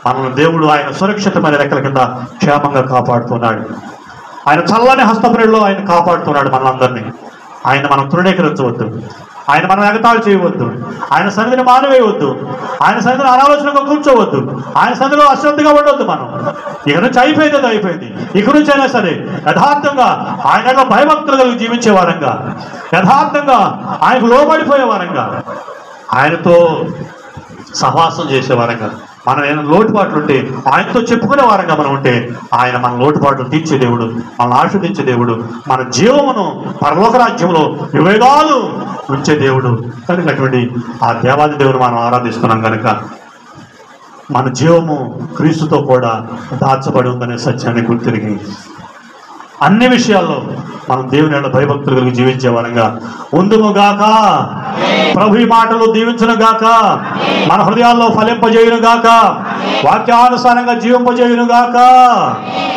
మనల్ని దేవుడు ఆయన సురక్షితమైన రెక్కల కింద క్షేమంగా కాపాడుతున్నాడు. ఆయన చల్లని హస్తపురిలో ఆయన కాపాడుతున్నాడు మనందరినీ. ఆయన మనం తృణీకరించవద్దు, ఆయన మనం ఎగతాళి చేయవద్దు, ఆయన సన్నిధిని మానివేయవద్దు, ఆయన సన్నిధిని అనాలోచనగా కూర్చోవద్దు, ఆయన సన్నిధిలో అశ్రద్ధగా ఉండొద్దు. మనం ఇక నుంచి అయిపోయింది, అయిపోయింది. ఇక నుంచి అయినా సరే యథార్థంగా ఆయనలో భయభక్తులు కలిగి జీవించే వారంగా, యథార్థంగా ఆయనకు లోబడిపోయే వారంగా, ఆయనతో సహవాసం చేసే వారంగా, మనం ఏమైనా లోటుపాట్లు ఉంటే ఆయనతో చెప్పుకునే వారంగా మనం ఉంటే ఆయన మన లోటుపాట్లు తీర్చే దేవుడు, మనల్ని ఆశీర్వదించే దేవుడు, మన జీవమును పరలోక రాజ్యంలో యుగాలు ఉంచే దేవుడు. కనుక అటువంటి ఆ దేవాది దేవుడు మనం ఆరాధిస్తున్నాం కనుక మన జీవము క్రీస్తుతో కూడా దాచబడి ఉందనే సత్యాన్ని గుర్తిరిగి అన్ని విషయాల్లో మనం దేవుని యొక్క భయభక్తులు కలిగి జీవించే వారంగా ఉందుముగాక. ప్రభు ఈ మాటలు దీవించును గాక, మన హృదయాల్లో ఫలింపజేయును గాక, వాక్యానుసారంగా జీవింపజేయును గాక.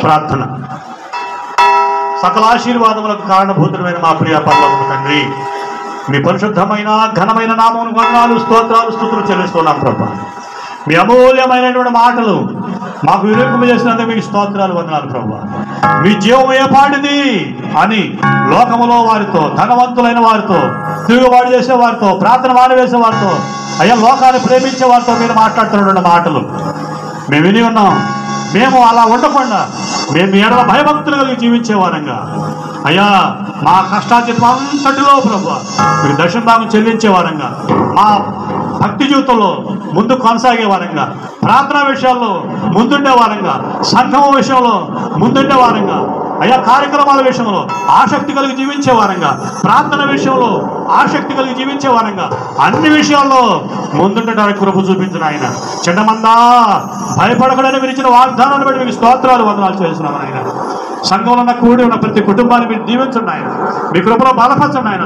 ప్రార్థన. సకల ఆశీర్వాదములకు కారణభూతులమైన మా ప్రియ పరలోకపు తండ్రి, మీ పరిశుద్ధమైన ఘనమైన నామమును వందనాలు, స్తోత్రాలు, స్తుతులు చెల్లిస్తున్నాం ప్రభా. మీ అమూల్యమైనటువంటి మాటలు మాకు విరుపు చేసినందుకు మీకు స్తోత్రాలు, వందనాలు ప్రభా. మీ జీవం ఏ పాటిది అని లోకములో వారితో, ధనవంతులైన వారితో, తిరుగుబాటు చేసే వారితో, ప్రార్థన మానివేసే వారితో, అయ్యా లోకాన్ని ప్రేమించే వారితో మీరు మాట్లాడుతున్న మాటలు మేము విని ఉన్నాం. మేము అలా ఉండకుండా మేము మీ ఎడల భయభక్తులు కలిగి జీవించే వారంగా, అయ్యా మా కష్టార్జితం అంతటిలో ప్రభా మీరు దర్శన భాగం చెల్లించే వారంగా, మా భక్తి జీవితంలో ముందు కొనసాగే వారంగా, ప్రార్థనా విషయాల్లో ముందుండే వారంగా, సంఘం విషయంలో ముందుండే వారంగా, అయ్యా కార్యక్రమాల విషయంలో ఆసక్తి కలిగి జీవించే వారంగా, ప్రార్థన విషయంలో ఆసక్తి కలిగి జీవించే వారంగా, అన్ని విషయాల్లో ముందుండటానికి కృప చూపించిన ఆయన చెడ్డమందా భయపడకడని విరిచిన వాగ్దానాన్ని బట్టి మీకు స్తోత్రాలు, వందనాలు చేస్తున్నాం ఆయన. సంఘంలో ఉన్న కూడి ఉన్న ప్రతి కుటుంబాన్ని మీరు దీవించండి ఆయన, మీ కృపలో బలపరచండి ఆయన.